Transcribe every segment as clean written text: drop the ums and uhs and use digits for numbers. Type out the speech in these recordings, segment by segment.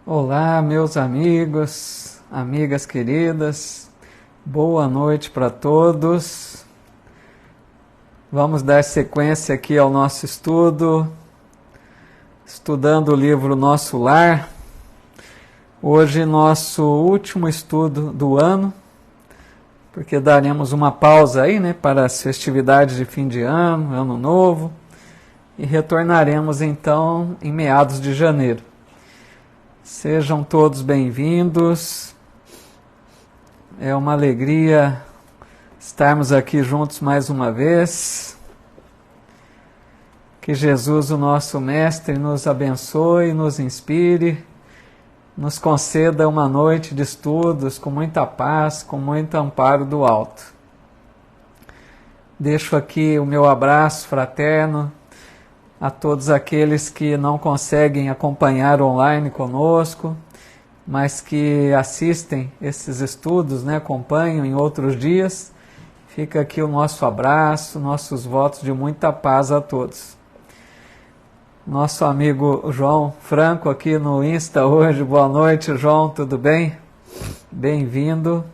Olá, meus amigos, amigas queridas, boa noite para todos. Vamos dar sequência aqui ao nosso estudo, estudando o livro Nosso Lar. Hoje, nosso último estudo do ano, porque daremos uma pausa aí, né, para as festividades de fim de ano, ano novo, e retornaremos então em meados de janeiro. Sejam todos bem-vindos, é uma alegria estarmos aqui juntos mais uma vez. Que Jesus, o nosso Mestre, nos abençoe, nos inspire, nos conceda uma noite de estudos com muita paz, com muito amparo do alto. Deixo aqui o meu abraço fraterno a todos aqueles que não conseguem acompanhar online conosco, mas que assistem esses estudos, né, acompanham em outros dias. Fica aqui o nosso abraço, nossos votos de muita paz a todos. Nosso amigo João Franco aqui no Insta hoje. Boa noite, João, tudo bem? Bem-vindo.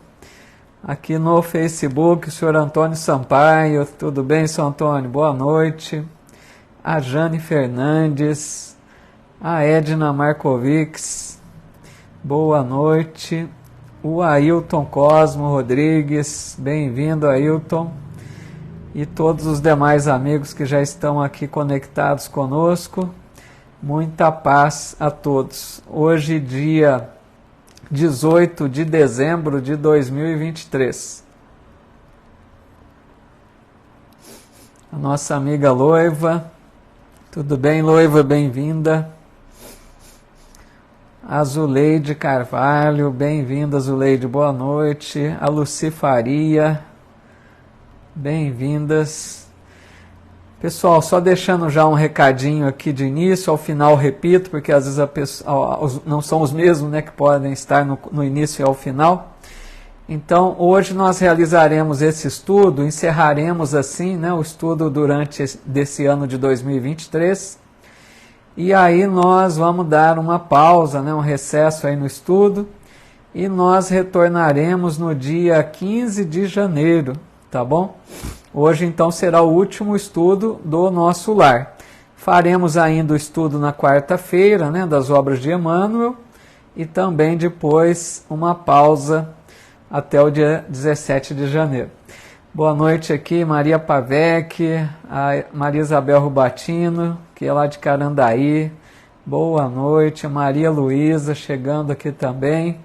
Aqui no Facebook, o senhor Antônio Sampaio. Tudo bem, senhor Antônio? Boa noite. A Jane Fernandes, a Edna Markovics, boa noite. O Ailton Cosmo Rodrigues, bem-vindo, Ailton. E todos os demais amigos que já estão aqui conectados conosco, muita paz a todos. Hoje, dia 18 de dezembro de 2023. A nossa amiga Loiva. Tudo bem, Loiva? Bem-vinda. A Zuleide Carvalho, bem-vinda, Zuleide, boa noite. A Luci Faria, bem-vindas. Pessoal, só deixando já um recadinho aqui de início, ao final repito, porque às vezes não são os mesmos, né, que podem estar no início e ao final. Então, hoje nós realizaremos esse estudo, encerraremos assim, né, o estudo desse ano de 2023, e aí nós vamos dar uma pausa, né, um recesso aí no estudo, e nós retornaremos no dia 15 de janeiro, tá bom? Hoje então será o último estudo do Nosso Lar. Faremos ainda o estudo na quarta-feira, né, das obras de Emmanuel, e também depois uma pausa até o dia 17 de janeiro. Boa noite aqui, Maria Pavec, a Maria Isabel Rubatino, que é lá de Carandaí. Boa noite, Maria Luísa, chegando aqui também.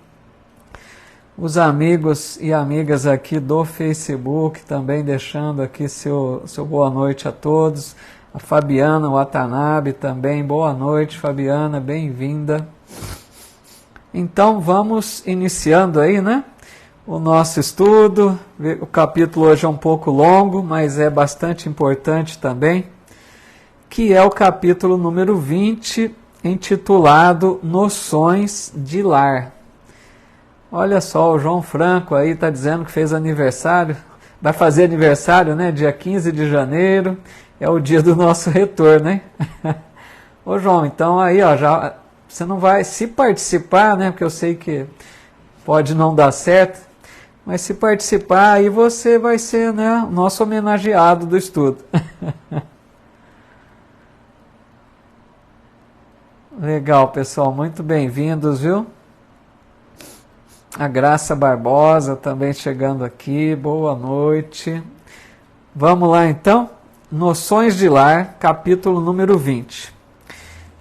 Os amigos e amigas aqui do Facebook, também deixando aqui seu boa noite a todos. A Fabiana Watanabe também, boa noite, Fabiana, bem-vinda. Então, vamos iniciando aí, né? O nosso estudo. O capítulo hoje é um pouco longo, mas é bastante importante também, que é o capítulo número 20, intitulado Noções de Lar. Olha só, o João Franco aí está dizendo que fez aniversário, vai fazer aniversário, né, dia 15 de janeiro, é o dia do nosso retorno, né? Ô João, então aí, ó, já, você não vai, se participar, né, porque eu sei que pode não dar certo, mas se participar, aí você vai ser, né, o nosso homenageado do estudo. Legal, pessoal, muito bem-vindos, viu? A Graça Barbosa também chegando aqui, boa noite. Vamos lá então, Noções de Lar, capítulo número 20.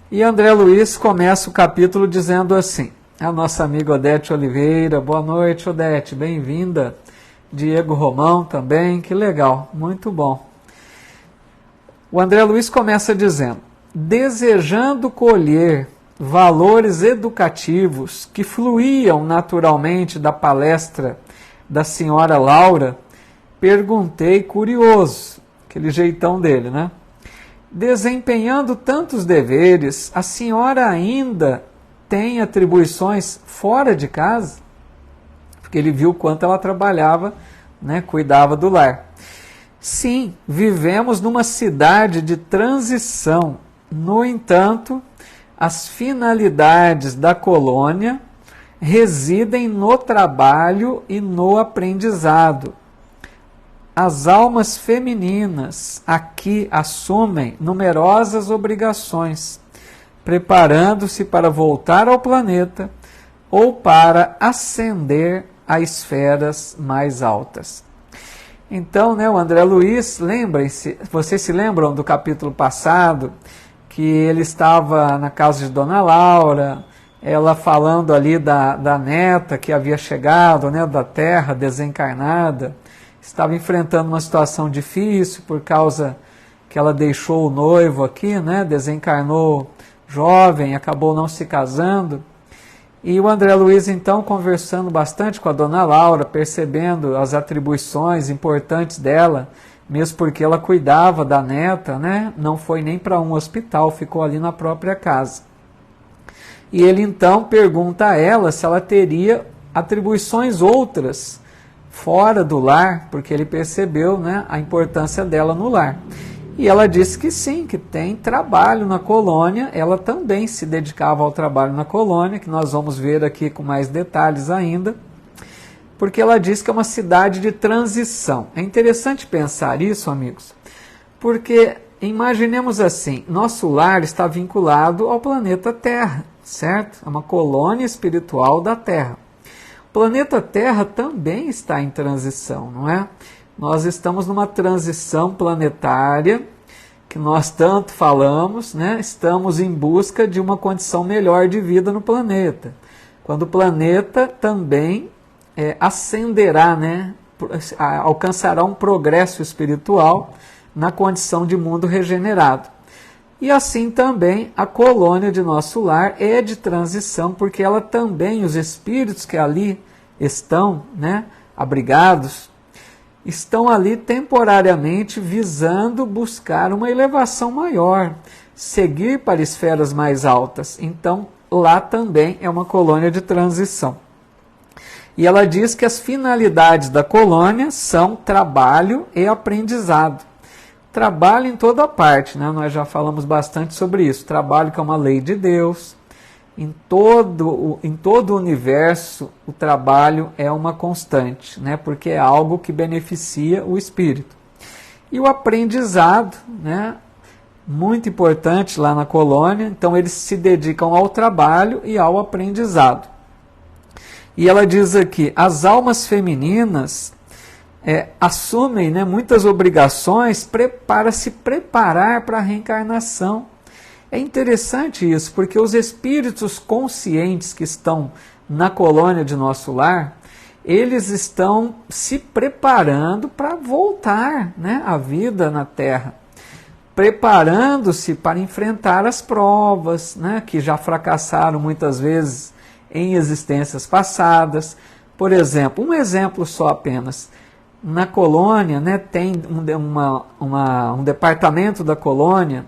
E André Luiz começa o capítulo dizendo assim: a nossa amiga Odete Oliveira, boa noite, Odete, bem-vinda. Diego Romão também, que legal, muito bom. O André Luiz começa dizendo: desejando colher valores educativos que fluíam naturalmente da palestra da senhora Laura, perguntei curioso, aquele jeitão dele, né? Desempenhando tantos deveres, a senhora ainda tem atribuições fora de casa? Porque ele viu quanto ela trabalhava, né, cuidava do lar. Sim, vivemos numa cidade de transição. No entanto, as finalidades da colônia residem no trabalho e no aprendizado. As almas femininas aqui assumem numerosas obrigações, preparando-se para voltar ao planeta ou para ascender a esferas mais altas. Então, o André Luiz, lembrem-se, vocês se lembram do capítulo passado, que ele estava na casa de Dona Laura, ela falando ali da neta que havia chegado, da Terra desencarnada, estava enfrentando uma situação difícil por causa que ela deixou o noivo aqui, desencarnou jovem, acabou não se casando. E o André Luiz, então, conversando bastante com a Dona Laura, percebendo as atribuições importantes dela, mesmo porque ela cuidava da neta, não foi nem para um hospital, ficou ali na própria casa. E ele, então, pergunta a ela se ela teria atribuições outras fora do lar, porque ele percebeu a importância dela no lar. E ela disse que sim, que tem trabalho na colônia, ela também se dedicava ao trabalho na colônia, que nós vamos ver aqui com mais detalhes ainda, porque ela diz que é uma cidade de transição. É interessante pensar isso, amigos, porque imaginemos assim, nosso lar está vinculado ao planeta Terra, certo? É uma colônia espiritual da Terra. O planeta Terra também está em transição, não é? Nós estamos numa transição planetária, que nós tanto falamos, estamos em busca de uma condição melhor de vida no planeta. Quando o planeta também ascenderá, alcançará um progresso espiritual na condição de mundo regenerado. E assim também a colônia de nosso lar é de transição, porque ela também, os espíritos que ali estão, abrigados, estão ali temporariamente visando buscar uma elevação maior, seguir para esferas mais altas. Então, lá também é uma colônia de transição. E ela diz que as finalidades da colônia são trabalho e aprendizado. Trabalho em toda parte, nós já falamos bastante sobre isso. Trabalho que é uma lei de Deus. Em todo o universo, o trabalho é uma constante, porque é algo que beneficia o espírito. E o aprendizado, muito importante lá na colônia, então eles se dedicam ao trabalho e ao aprendizado. E ela diz aqui, as almas femininas assumem muitas obrigações para se preparar para a reencarnação. É interessante isso, porque os espíritos conscientes que estão na colônia de nosso lar, eles estão se preparando para voltar à vida na Terra, preparando-se para enfrentar as provas, que já fracassaram muitas vezes em existências passadas. Por exemplo, um exemplo só apenas, na colônia tem um departamento da colônia,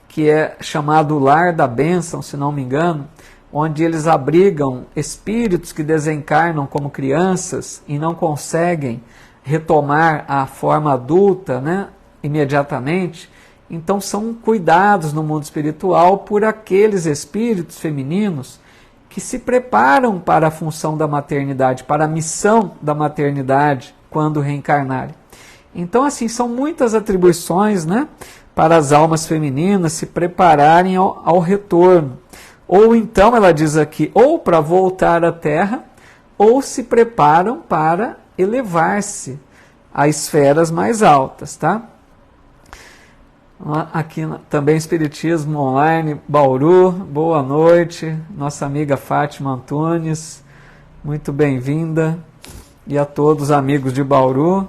que é chamado Lar da Bênção, se não me engano, onde eles abrigam espíritos que desencarnam como crianças e não conseguem retomar a forma adulta imediatamente. Então são cuidados no mundo espiritual por aqueles espíritos femininos que se preparam para a função da maternidade, para a missão da maternidade quando reencarnarem. Então, assim, são muitas atribuições, para as almas femininas se prepararem ao retorno. Ou então, ela diz aqui, ou para voltar à Terra, ou se preparam para elevar-se a esferas mais altas, tá? Aqui também Espiritismo Online, Bauru, boa noite, nossa amiga Fátima Antunes, muito bem-vinda, e a todos os amigos de Bauru.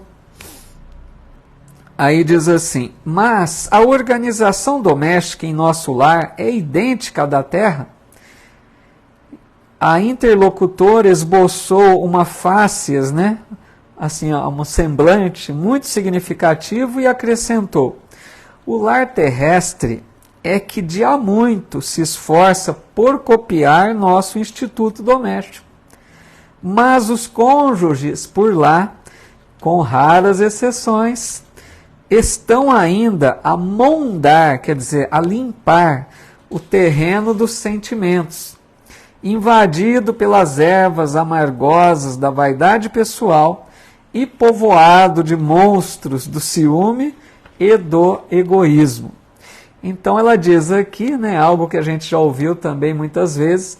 Aí diz assim, mas a organização doméstica em nosso lar é idêntica à da Terra? A interlocutora esboçou uma fácies, assim, um semblante muito significativo e acrescentou, o lar terrestre é que de há muito se esforça por copiar nosso instituto doméstico. Mas os cônjuges por lá, com raras exceções, estão ainda a mondar, quer dizer, a limpar o terreno dos sentimentos, invadido pelas ervas amargosas da vaidade pessoal e povoado de monstros do ciúme e do egoísmo. Então ela diz aqui, né, algo que a gente já ouviu também muitas vezes,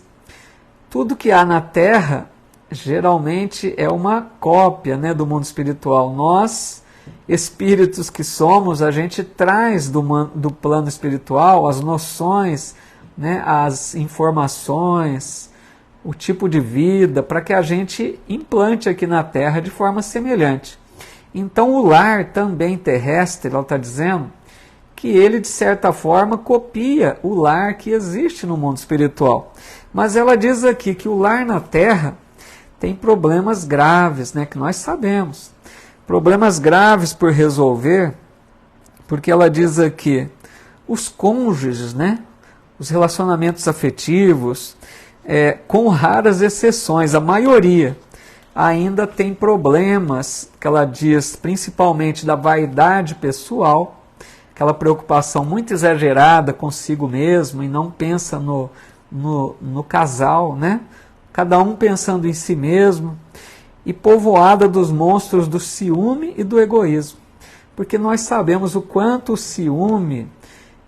tudo que há na Terra geralmente é uma cópia, né, do mundo espiritual. Nós, espíritos que somos, a gente traz do plano espiritual as noções, né, as informações, o tipo de vida, para que a gente implante aqui na Terra de forma semelhante. Então o lar também terrestre, ela está dizendo, que ele de certa forma copia o lar que existe no mundo espiritual. Mas ela diz aqui que o lar na Terra tem problemas graves, né, que nós sabemos. Problemas graves por resolver, porque ela diz aqui, os cônjuges, né, os relacionamentos afetivos, com raras exceções, a maioria ainda tem problemas, que ela diz principalmente da vaidade pessoal, aquela preocupação muito exagerada consigo mesmo e não pensa no casal, né? Cada um pensando em si mesmo, e povoada dos monstros do ciúme e do egoísmo. Porque nós sabemos o quanto o ciúme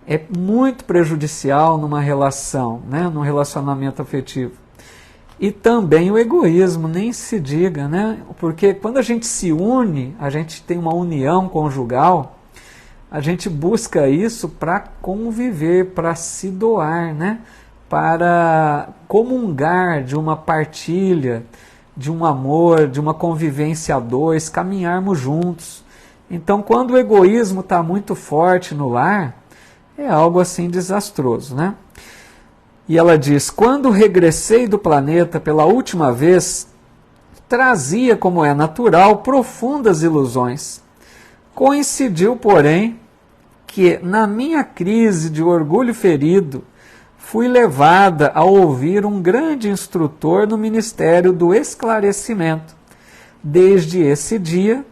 é muito prejudicial numa relação, né? Num relacionamento afetivo. E também o egoísmo, nem se diga, né? Porque quando a gente se une, a gente tem uma união conjugal, a gente busca isso para conviver, para se doar, né? Para comungar de uma partilha, de um amor, de uma convivência a dois, caminharmos juntos. Então, quando o egoísmo está muito forte no lar, é algo assim desastroso, né? E ela diz, quando regressei do planeta pela última vez, trazia, como é natural, profundas ilusões. Coincidiu, porém, que na minha crise de orgulho ferido, fui levada a ouvir um grande instrutor no Ministério do Esclarecimento. Desde esse dia,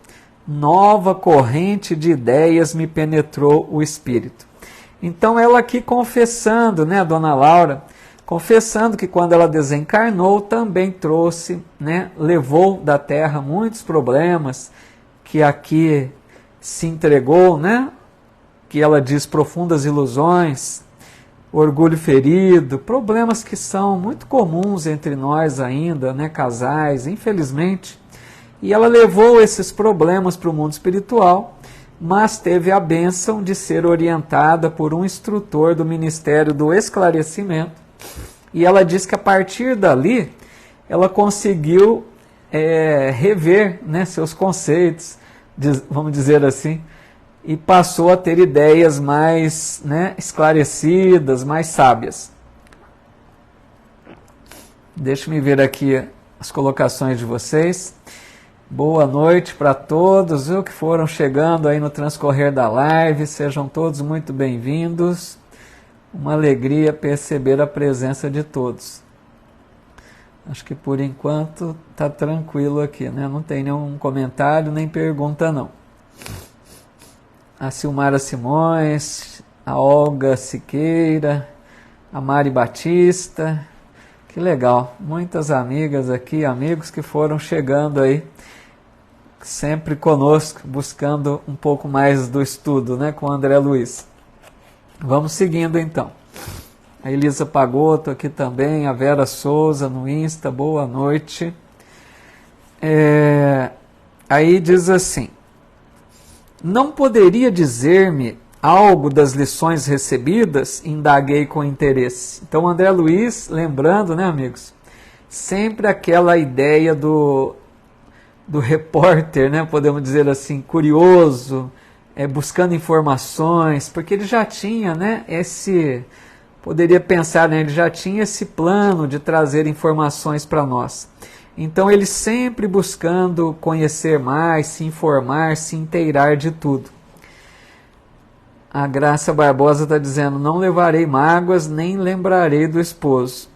nova corrente de ideias me penetrou o espírito. Então ela aqui confessando, né, a dona Laura, confessando que quando ela desencarnou também trouxe, né, levou da Terra muitos problemas, que aqui se entregou, né, que ela diz profundas ilusões, orgulho ferido, problemas que são muito comuns entre nós ainda, né, casais, infelizmente. E ela levou esses problemas para o mundo espiritual, mas teve a bênção de ser orientada por um instrutor do Ministério do Esclarecimento. E ela diz que a partir dali, ela conseguiu rever, né, seus conceitos, vamos dizer assim, e passou a ter ideias mais, né, esclarecidas, mais sábias. Deixa-me ver aqui as colocações de vocês. Boa noite para todos, que foram chegando aí no transcorrer da live, sejam todos muito bem-vindos. Uma alegria perceber a presença de todos. Acho que por enquanto está tranquilo aqui, né? Não tem nenhum comentário nem pergunta não. A Silmara Simões, a Olga Siqueira, a Mari Batista, que legal, muitas amigas aqui, amigos que foram chegando aí, sempre conosco, buscando um pouco mais do estudo, né, com o André Luiz. Vamos seguindo então. A Elisa Pagotto aqui também, a Vera Souza no Insta, boa noite. Aí diz assim, não poderia dizer-me algo das lições recebidas? Indaguei com interesse. Então, André Luiz, lembrando, né, amigos, sempre aquela ideia do repórter, né, podemos dizer assim, curioso, buscando informações, porque ele já tinha, né, poderia pensar, né, ele já tinha esse plano de trazer informações para nós. Então ele sempre buscando conhecer mais, se informar, se inteirar de tudo. A Graça Barbosa está dizendo, não levarei mágoas, nem lembrarei do esposo.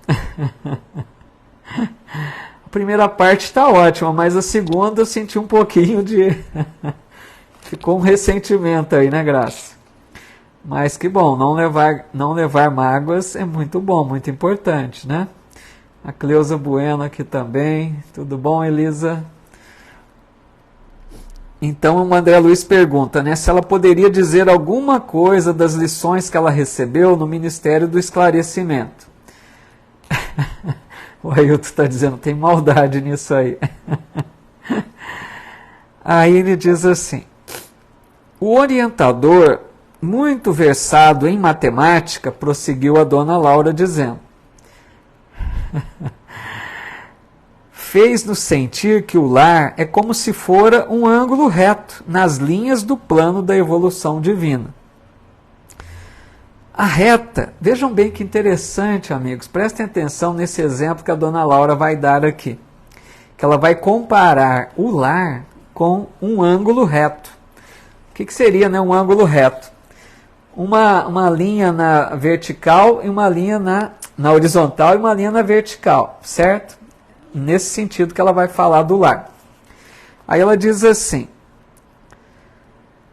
A primeira parte está ótima, mas a segunda eu senti um pouquinho de... Ficou um ressentimento aí, né, Graça? Mas que bom, não levar mágoas é muito bom, muito importante, né? A Cleusa Bueno aqui também. Tudo bom, Elisa? Então o André Luiz pergunta, né, se ela poderia dizer alguma coisa das lições que ela recebeu no Ministério do Esclarecimento. O Ailton está dizendo, tem maldade nisso aí. Aí ele diz assim, o orientador, muito versado em matemática, prosseguiu a dona Laura dizendo, fez-nos sentir que o lar é como se fora um ângulo reto nas linhas do plano da evolução divina. A reta, vejam bem que interessante, amigos, prestem atenção nesse exemplo que a dona Laura vai dar aqui, que ela vai comparar o lar com um ângulo reto. O que seria, né, um ângulo reto? Uma linha na vertical e uma linha na horizontal e uma linha na vertical, certo? Nesse sentido que ela vai falar do lar. Aí ela diz assim,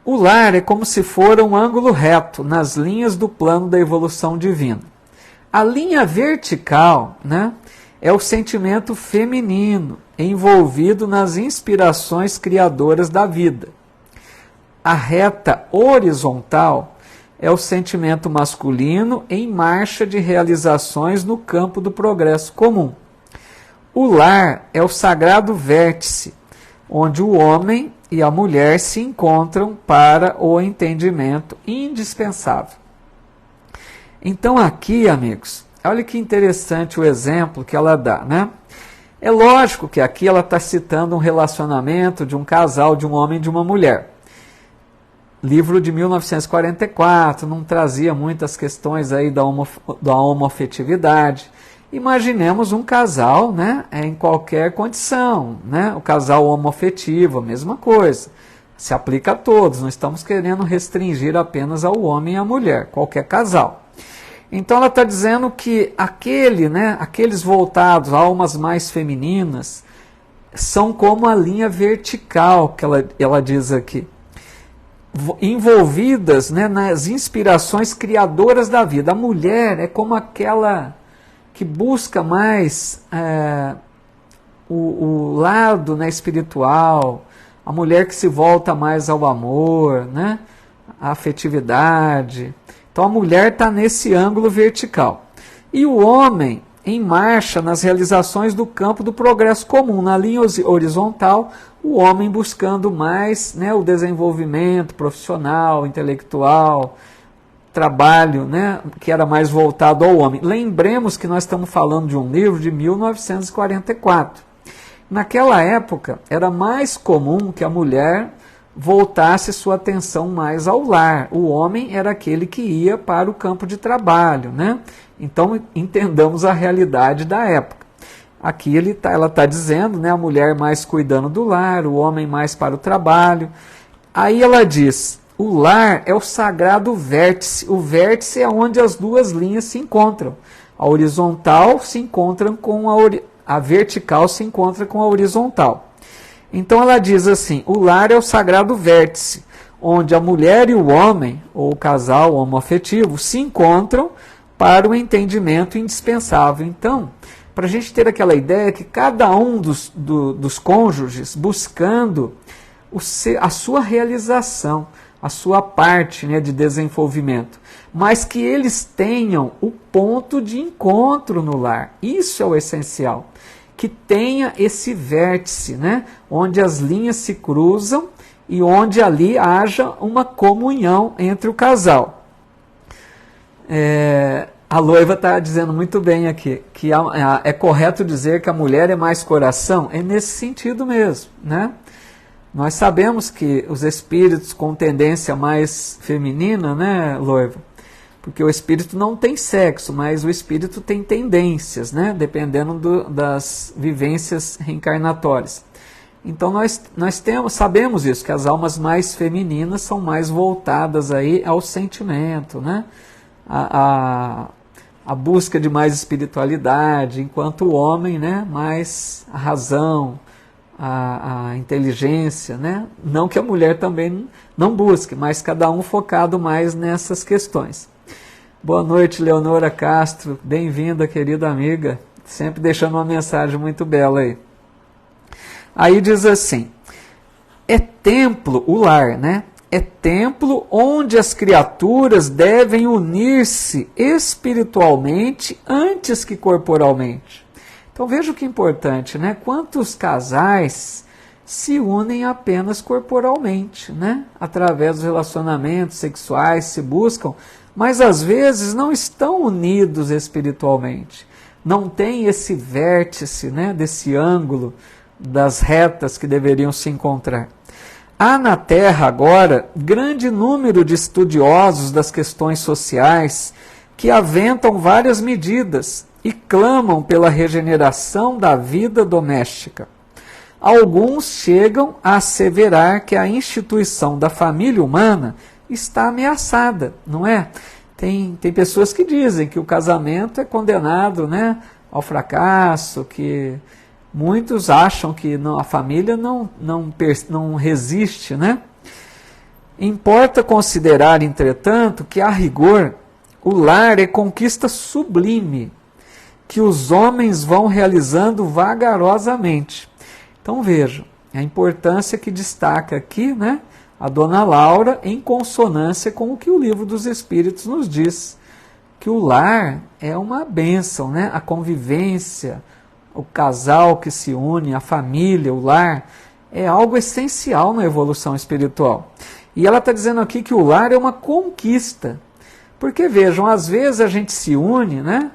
o lar é como se fora um ângulo reto nas linhas do plano da evolução divina. A linha vertical, né, é o sentimento feminino envolvido nas inspirações criadoras da vida. A reta horizontal é o sentimento masculino em marcha de realizações no campo do progresso comum. O lar é o sagrado vértice, onde o homem e a mulher se encontram para o entendimento indispensável. Então aqui, amigos, olha que interessante o exemplo que ela dá, né? É lógico que aqui ela está citando um relacionamento de um casal, de um homem e de uma mulher. Livro de 1944, não trazia muitas questões aí da homoafetividade. Imaginemos um casal, né, em qualquer condição, né? O casal homoafetivo, a mesma coisa. Se aplica a todos, não estamos querendo restringir apenas ao homem e à mulher, qualquer casal. Então ela está dizendo que aqueles voltados a almas mais femininas são como a linha vertical, que ela diz aqui, envolvidas, né, nas inspirações criadoras da vida. A mulher é como aquela que busca mais o lado, né, espiritual, a mulher que se volta mais ao amor, né, à afetividade. Então a mulher está nesse ângulo vertical. E o homem em marcha nas realizações do campo do progresso comum, na linha horizontal, o homem buscando mais, né, o desenvolvimento profissional, intelectual, trabalho, né, que era mais voltado ao homem. Lembremos que nós estamos falando de um livro de 1944. Naquela época, era mais comum que a mulher voltasse sua atenção mais ao lar. O homem era aquele que ia para o campo de trabalho, né? Então, entendamos a realidade da época. Aqui ela está dizendo, né, a mulher mais cuidando do lar, o homem mais para o trabalho. Aí ela diz, o lar é o sagrado vértice. O vértice é onde as duas linhas se encontram. A horizontal se encontra com a vertical se encontra com a horizontal. Então ela diz assim, o lar é o sagrado vértice, onde a mulher e o homem, ou o casal homoafetivo, se encontram para o entendimento indispensável. Então, para a gente ter aquela ideia que cada um dos cônjuges buscando a sua realização, a sua parte, né, de desenvolvimento, mas que eles tenham o ponto de encontro no lar. Isso é o essencial. Que tenha esse vértice, né, onde as linhas se cruzam e onde ali haja uma comunhão entre o casal. A Loiva está dizendo muito bem aqui, que é correto dizer que a mulher é mais coração? É nesse sentido mesmo, né? Nós sabemos que os espíritos com tendência mais feminina, né, Loiva? Porque o espírito não tem sexo, mas o espírito tem tendências, né? Dependendo das vivências reencarnatórias. Então sabemos isso, que as almas mais femininas são mais voltadas aí ao sentimento, né? A busca de mais espiritualidade, enquanto o homem, né, mais a razão, a inteligência, né? Não que a mulher também não busque, mas cada um focado mais nessas questões. Boa noite, Leonora Castro, bem-vinda, querida amiga, sempre deixando uma mensagem muito bela aí. Aí diz assim, é templo, o lar, né? É templo onde as criaturas devem unir-se espiritualmente antes que corporalmente. Então veja que importante, né? Quantos casais se unem apenas corporalmente, né? Através dos relacionamentos sexuais, se buscam, mas às vezes não estão unidos espiritualmente. Não tem esse vértice, né? Desse ângulo das retas que deveriam se encontrar. Há na Terra agora grande número de estudiosos das questões sociais que aventam várias medidas e clamam pela regeneração da vida doméstica. Alguns chegam a asseverar que a instituição da família humana está ameaçada, não é? Tem pessoas que dizem que o casamento é condenado, né, ao fracasso, que muitos acham que a família não resiste, né? Importa considerar, entretanto, que a rigor o lar é conquista sublime, que os homens vão realizando vagarosamente. Então vejam, a importância que destaca aqui, né, a dona Laura, em consonância com o que o Livro dos Espíritos nos diz, que o lar é uma bênção, né, a convivência, o casal que se une, a família, o lar, é algo essencial na evolução espiritual. E ela está dizendo aqui que o lar é uma conquista, porque vejam, às vezes a gente se une, né,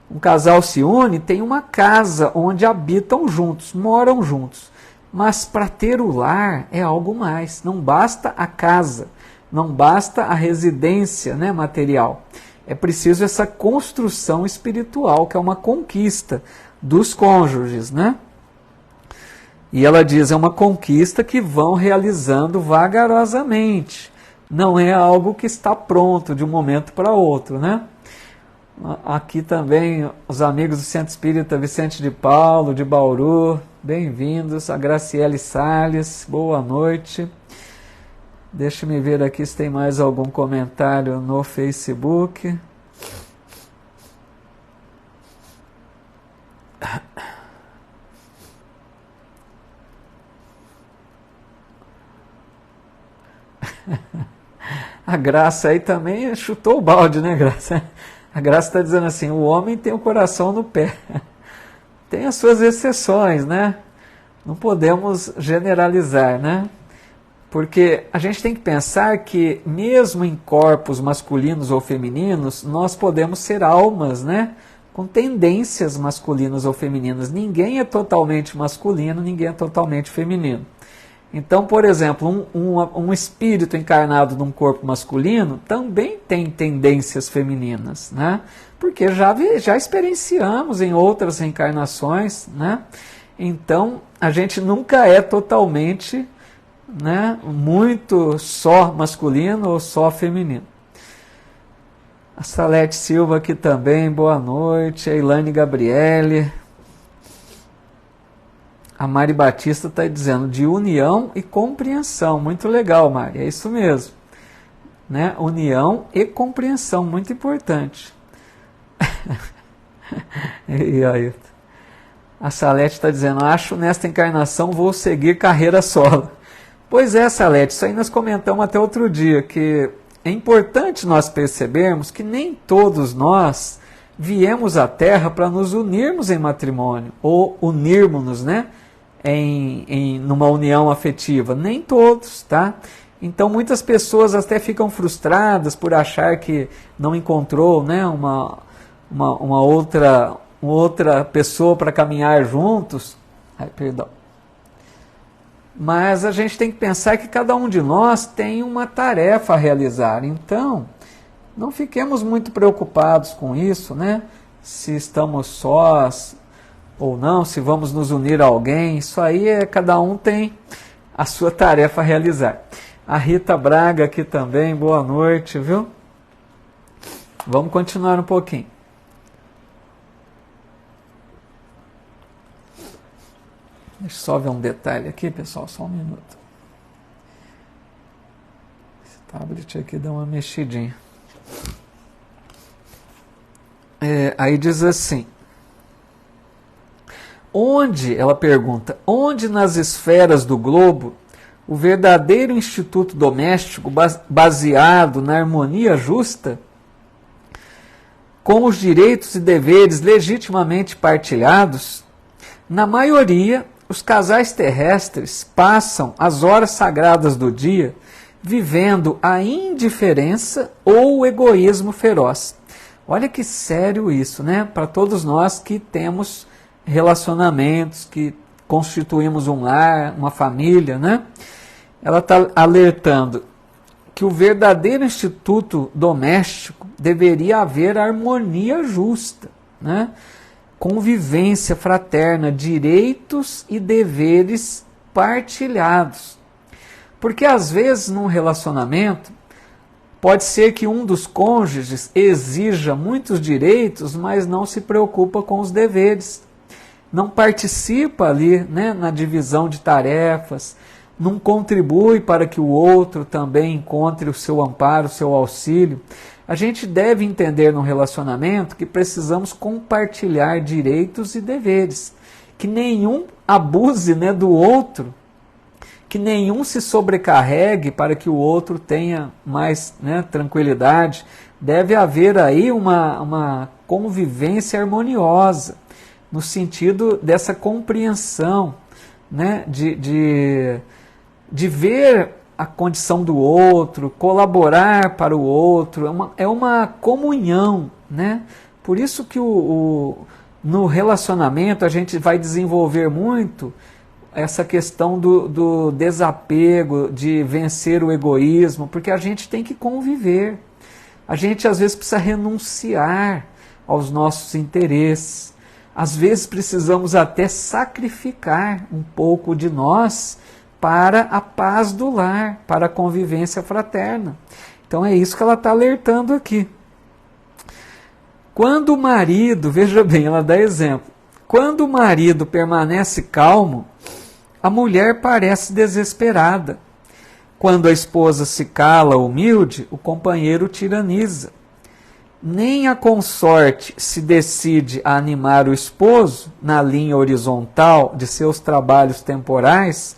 um casal se une, tem uma casa onde habitam juntos, moram juntos. Mas para ter o lar é algo mais. Não basta a casa, não basta a residência, né, material. É preciso essa construção espiritual, que é uma conquista dos cônjuges, né? E ela diz, é uma conquista que vão realizando vagarosamente. Não é algo que está pronto de um momento para outro, né? Aqui também os amigos do Centro Espírita Vicente de Paulo, de Bauru, bem-vindos. A Graciele Salles, boa noite. Deixa-me ver aqui se tem mais algum comentário no Facebook. A Graça aí também chutou o balde, né, Graça? A Graça está dizendo assim, o homem tem o coração no pé. Tem as suas exceções, né? Não podemos generalizar, né? Porque a gente tem que pensar que mesmo em corpos masculinos ou femininos, nós podemos ser almas, né? Com tendências masculinas ou femininas. Ninguém é totalmente masculino, ninguém é totalmente feminino. Então, por exemplo, um espírito encarnado num corpo masculino também tem tendências femininas, né? Porque já experienciamos em outras reencarnações, né? Então, a gente nunca é totalmente, né, muito só masculino ou só feminino. A Salete Silva aqui também, boa noite. A Ilane Gabriele. A Mari Batista está dizendo de união e compreensão. Muito legal, Mari, é isso mesmo. Né? União e compreensão, muito importante. E aí, a Salete está dizendo, acho nesta encarnação vou seguir carreira solo. Pois é, Salete, isso aí nós comentamos até outro dia, que é importante nós percebermos que nem todos nós viemos à Terra para nos unirmos em matrimônio, ou unirmos-nos, né, numa união afetiva. Nem todos, tá? Então muitas pessoas até ficam frustradas por achar que não encontrou, né, uma outra pessoa para caminhar juntos. Ai, perdão. Mas a gente tem que pensar que cada um de nós tem uma tarefa a realizar. Então, não fiquemos muito preocupados com isso, né? Se estamos sós ou não, se vamos nos unir a alguém. Isso aí cada um tem a sua tarefa a realizar. A Rita Braga aqui também, boa noite, viu? Vamos continuar um pouquinho. Deixa eu só ver um detalhe aqui, pessoal, só um minuto. Esse tablet aqui dá uma mexidinha. Aí diz assim, ela pergunta, onde nas esferas do globo o verdadeiro instituto doméstico baseado na harmonia justa, com os direitos e deveres legitimamente partilhados, na maioria, os casais terrestres passam as horas sagradas do dia vivendo a indiferença ou o egoísmo feroz. Olha que sério isso, né? Para todos nós que temos relacionamentos, que constituímos um lar, uma família, né? Ela está alertando que o verdadeiro instituto doméstico deveria haver harmonia justa, né? Convivência fraterna, direitos e deveres partilhados. Porque às vezes num relacionamento pode ser que um dos cônjuges exija muitos direitos, mas não se preocupa com os deveres. Não participa ali, né, na divisão de tarefas, não contribui para que o outro também encontre o seu amparo, o seu auxílio. A gente deve entender no relacionamento que precisamos compartilhar direitos e deveres, que nenhum abuse, né, do outro, que nenhum se sobrecarregue para que o outro tenha mais, né, tranquilidade. Deve haver aí uma convivência harmoniosa, no sentido dessa compreensão, né, de ver a condição do outro, colaborar para o outro, é uma comunhão, né? Por isso que no relacionamento a gente vai desenvolver muito essa questão do desapego, de vencer o egoísmo, porque a gente tem que conviver. A gente às vezes precisa renunciar aos nossos interesses. Às vezes precisamos até sacrificar um pouco de nós para a paz do lar, para a convivência fraterna. Então é isso que ela está alertando aqui. Quando o marido, veja bem, ela dá exemplo, quando o marido permanece calmo, a mulher parece desesperada. Quando a esposa se cala humilde, o companheiro tiraniza. Nem a consorte se decide a animar o esposo na linha horizontal de seus trabalhos temporais,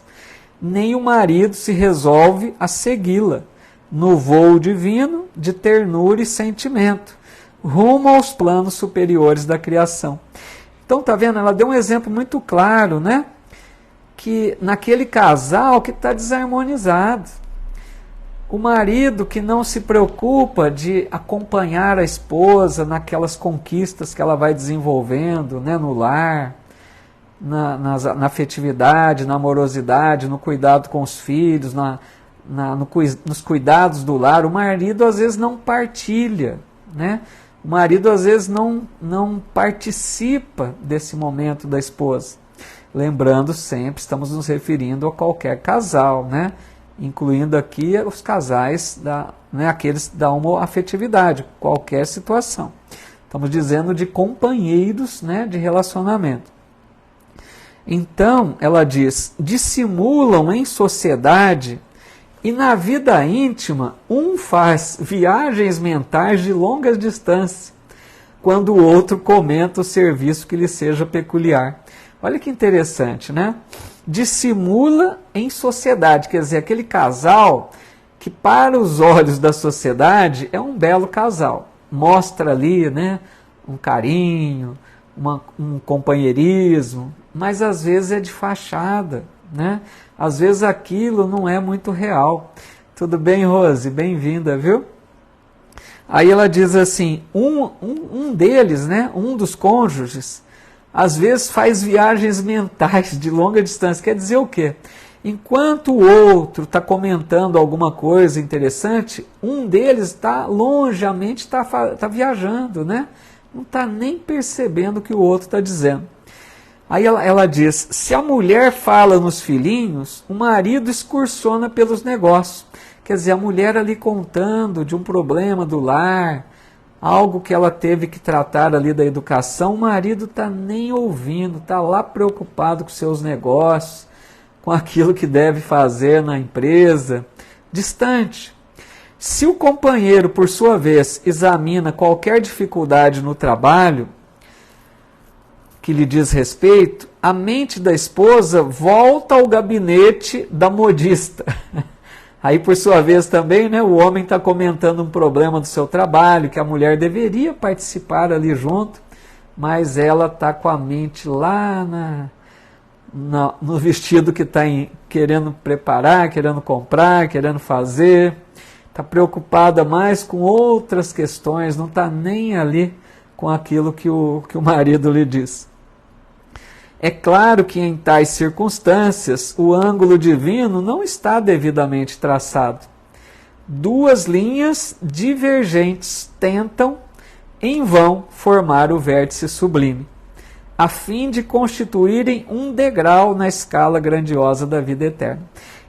nem o marido se resolve a segui-la no voo divino de ternura e sentimento, rumo aos planos superiores da criação. Então, tá vendo? Ela deu um exemplo muito claro, né? Que naquele casal que está desarmonizado, o marido que não se preocupa de acompanhar a esposa naquelas conquistas que ela vai desenvolvendo, né, no lar, na afetividade, na amorosidade, no cuidado com os filhos, nos cuidados do lar, o marido às vezes não partilha, né? O marido às vezes não participa desse momento da esposa. Lembrando sempre, estamos nos referindo a qualquer casal, né? Incluindo aqui os casais, aqueles da homoafetividade, qualquer situação. Estamos dizendo de companheiros, né, de relacionamento. Então, ela diz, dissimulam em sociedade e na vida íntima um faz viagens mentais de longas distâncias, quando o outro comenta o serviço que lhe seja peculiar. Olha que interessante, né? Dissimula em sociedade, quer dizer, aquele casal que para os olhos da sociedade é um belo casal. Mostra ali, né, um carinho, um companheirismo, mas às vezes é de fachada, né? Às vezes aquilo não é muito real. Tudo bem, Rose? Bem-vinda, viu? Aí ela diz assim, um deles, né, um dos cônjuges, às vezes faz viagens mentais de longa distância. Quer dizer o quê? Enquanto o outro está comentando alguma coisa interessante, um deles está longe, a mente está viajando, né? Não está nem percebendo o que o outro está dizendo. Aí ela diz, se a mulher fala nos filhinhos, o marido excursiona pelos negócios. Quer dizer, a mulher ali contando de um problema do lar, algo que ela teve que tratar ali da educação, o marido está nem ouvindo, está lá preocupado com seus negócios, com aquilo que deve fazer na empresa, distante. Se o companheiro, por sua vez, examina qualquer dificuldade no trabalho que lhe diz respeito, a mente da esposa volta ao gabinete da modista. Aí, por sua vez, também, né, o homem está comentando um problema do seu trabalho, que a mulher deveria participar ali junto, mas ela está com a mente lá no vestido que está querendo preparar, querendo comprar, querendo fazer. Está preocupada mais com outras questões, não está nem ali com aquilo que o marido lhe diz. É claro que em tais circunstâncias o ângulo divino não está devidamente traçado. Duas linhas divergentes tentam, em vão, formar o vértice sublime, a fim de constituírem um degrau na escala grandiosa da vida eterna.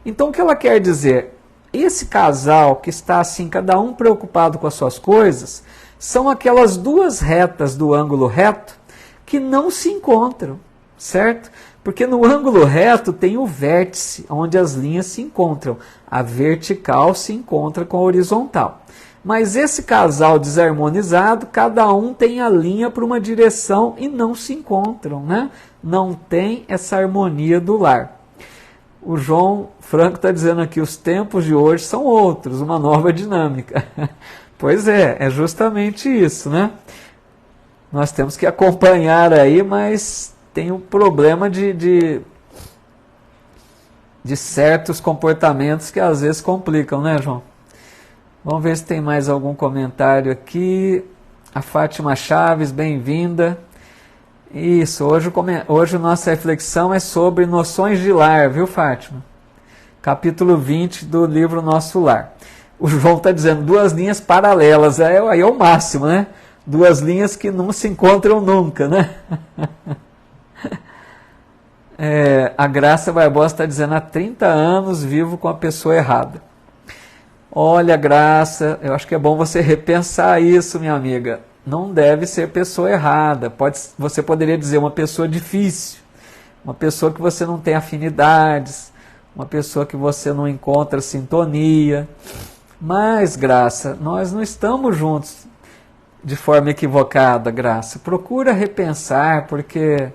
Então o que ela quer dizer? Esse casal que está assim, cada um preocupado com as suas coisas, são aquelas duas retas do ângulo reto que não se encontram. Certo? Porque no ângulo reto tem o vértice, onde as linhas se encontram. A vertical se encontra com a horizontal. Mas esse casal desarmonizado, cada um tem a linha para uma direção e não se encontram, né? Não tem essa harmonia do lar. O João Franco está dizendo aqui, os tempos de hoje são outros, uma nova dinâmica. Pois é justamente isso, né? Nós temos que acompanhar aí, mas tem o problema de certos comportamentos que às vezes complicam, né, João? Vamos ver se tem mais algum comentário aqui. A Fátima Chaves, bem-vinda. Isso, hoje nossa reflexão é sobre noções de lar, viu, Fátima? Capítulo 20 do livro Nosso Lar. O João está dizendo duas linhas paralelas, aí é o máximo, né? Duas linhas que não se encontram nunca, né? A Graça Barbosa está dizendo, há 30 anos vivo com a pessoa errada. Olha, Graça, eu acho que é bom você repensar isso, minha amiga. Não deve ser pessoa errada. Você poderia dizer uma pessoa difícil, uma pessoa que você não tem afinidades, uma pessoa que você não encontra sintonia. Mas, Graça, nós não estamos juntos de forma equivocada, Graça. Procura repensar, porque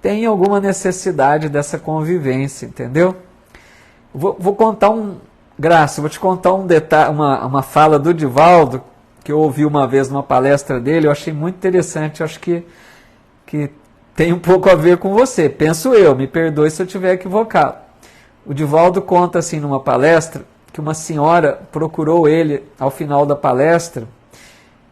tem alguma necessidade dessa convivência, entendeu? Vou contar Graça, vou te contar um detalhe, uma fala do Divaldo, que eu ouvi uma vez numa palestra dele, eu achei muito interessante, eu acho que tem um pouco a ver com você, penso eu, me perdoe se eu estiver equivocado. O Divaldo conta assim numa palestra, que uma senhora procurou ele ao final da palestra,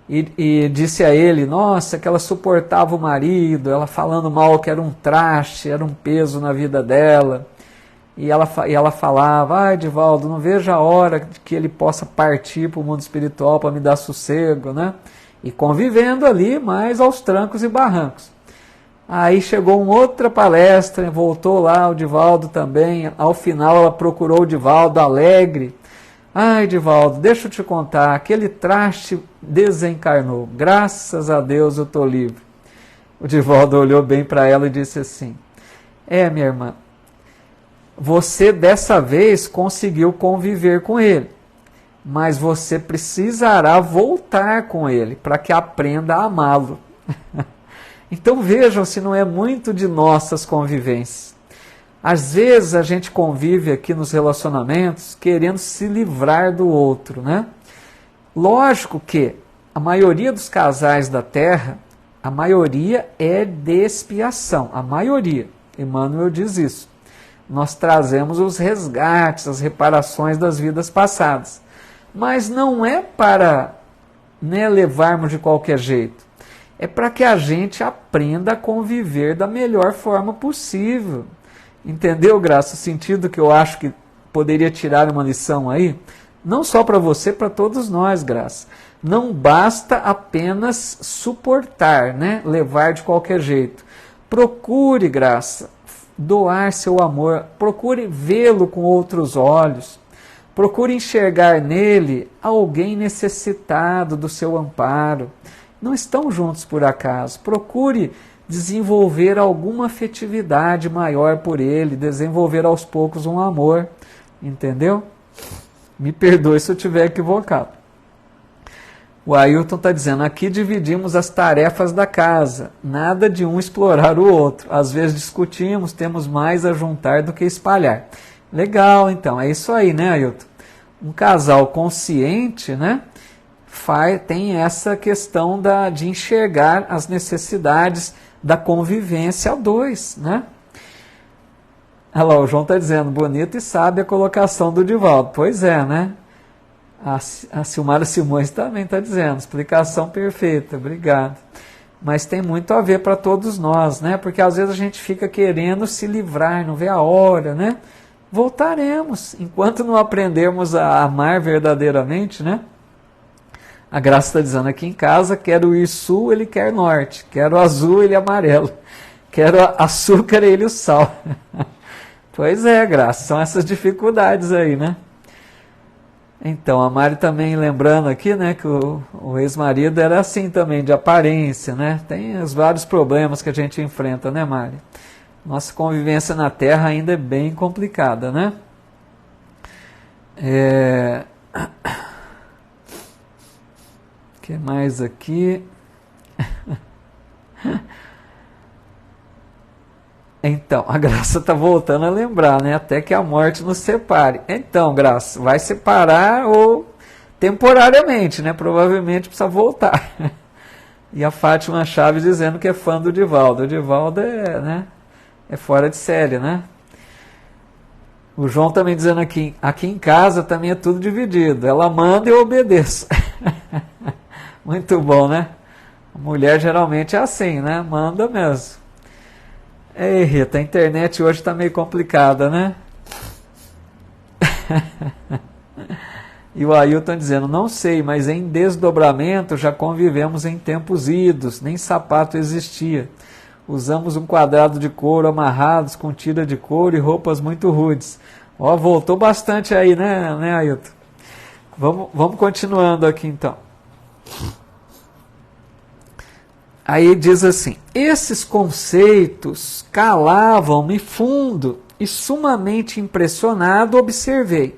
e disse a ele, nossa, que ela suportava o marido, ela falando mal que era um traste, era um peso na vida dela. E ela falava, ai, Divaldo, não vejo a hora de que ele possa partir para o mundo espiritual para me dar sossego, né? E convivendo ali, mas aos trancos e barrancos. Aí chegou uma outra palestra, voltou lá o Divaldo também, ao final ela procurou o Divaldo alegre. Ai, Divaldo, deixa eu te contar, aquele traste desencarnou, graças a Deus eu estou livre. O Divaldo olhou bem para ela e disse assim, minha irmã, você dessa vez conseguiu conviver com ele, mas você precisará voltar com ele para que aprenda a amá-lo. Então vejam se não é muito de nossas convivências. Às vezes a gente convive aqui nos relacionamentos querendo se livrar do outro, né? Lógico que a maioria dos casais da Terra, a maioria é de expiação, a maioria. Emmanuel diz isso. Nós trazemos os resgates, as reparações das vidas passadas. Mas não é para levarmos de qualquer jeito. É para que a gente aprenda a conviver da melhor forma possível. Entendeu, Graça? O sentido que eu acho que poderia tirar uma lição aí? Não só para você, para todos nós, Graça. Não basta apenas suportar, levar de qualquer jeito. Procure, Graça, doar seu amor. Procure vê-lo com outros olhos. Procure enxergar nele alguém necessitado do seu amparo. Não estão juntos por acaso. Procure desenvolver alguma afetividade maior por ele, desenvolver aos poucos um amor. Entendeu? Me perdoe se eu estiver equivocado. O Ailton está dizendo, aqui dividimos as tarefas da casa, nada de um explorar o outro. Às vezes discutimos, temos mais a juntar do que espalhar. Legal, então, é isso aí, né, Ailton? Um casal consciente, né, tem essa questão de enxergar as necessidades da convivência a dois, né? Olha lá, o João está dizendo, bonita e sábia a colocação do Divaldo. Pois é, né? A Silmara Simões também está dizendo, explicação perfeita, obrigado. Mas tem muito a ver para todos nós, né? Porque às vezes a gente fica querendo se livrar, não vê a hora, né? Voltaremos, enquanto não aprendermos a amar verdadeiramente, né? A Graça está dizendo, aqui em casa, quero ir sul, ele quer norte, quero azul, ele amarelo, quero açúcar, ele o sal. Pois é, Graça, são essas dificuldades aí, né? Então, a Mari também lembrando aqui, né, que o ex-marido era assim também, de aparência, né? Tem os vários problemas que a gente enfrenta, né, Mari? Nossa convivência na Terra ainda é bem complicada, né? O que mais aqui? Então, a Graça está voltando a lembrar, né? Até que a morte nos separe. Então, Graça, vai separar ou temporariamente, né? Provavelmente precisa voltar. E a Fátima Chaves dizendo que é fã do Divaldo. O Divaldo é fora de série, né? O João também dizendo aqui em casa também é tudo dividido. Ela manda e eu obedeço. Muito bom, né? A mulher geralmente é assim, né? Manda mesmo. Ei, Rita, a internet hoje está meio complicada, né? E o Ailton dizendo, não sei, mas em desdobramento já convivemos em tempos idos, nem sapato existia. Usamos um quadrado de couro amarrados com tira de couro e roupas muito rudes. Ó, voltou bastante aí, né, Ailton? Vamos continuando aqui então. Aí diz assim, esses conceitos calavam-me fundo e sumamente impressionado observei.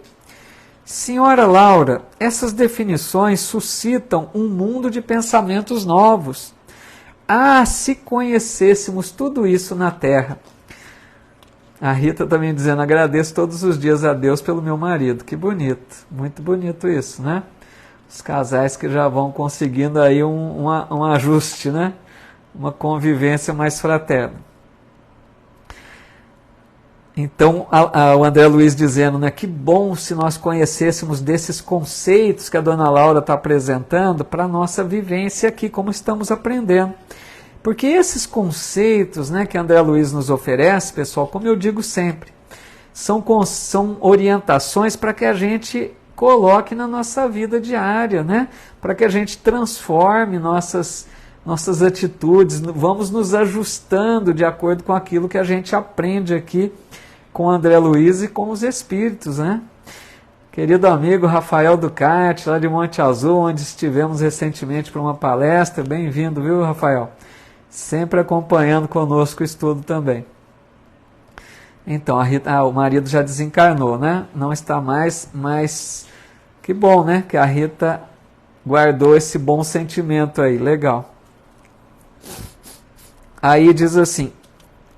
Senhora Laura, essas definições suscitam um mundo de pensamentos novos. Ah, se conhecêssemos tudo isso na Terra. A Rita também dizendo, agradeço todos os dias a Deus pelo meu marido. Que bonito, muito bonito isso, né? Os casais que já vão conseguindo aí um ajuste, né? Uma convivência mais fraterna. Então, o André Luiz dizendo, né, que bom se nós conhecêssemos desses conceitos que a dona Laura está apresentando para a nossa vivência aqui, como estamos aprendendo. Porque esses conceitos, né, que André Luiz nos oferece, pessoal, como eu digo sempre, são orientações para que a gente coloque na nossa vida diária, né? Para que a gente transforme nossas atitudes, vamos nos ajustando de acordo com aquilo que a gente aprende aqui com André Luiz e com os espíritos, né? Querido amigo Rafael Ducati, lá de Monte Azul, onde estivemos recentemente para uma palestra, bem-vindo, viu, Rafael? Sempre acompanhando conosco o estudo também. Então, o marido já desencarnou, né? Não está mais, mas que bom, né? Que a Rita guardou esse bom sentimento aí, legal. Aí diz assim,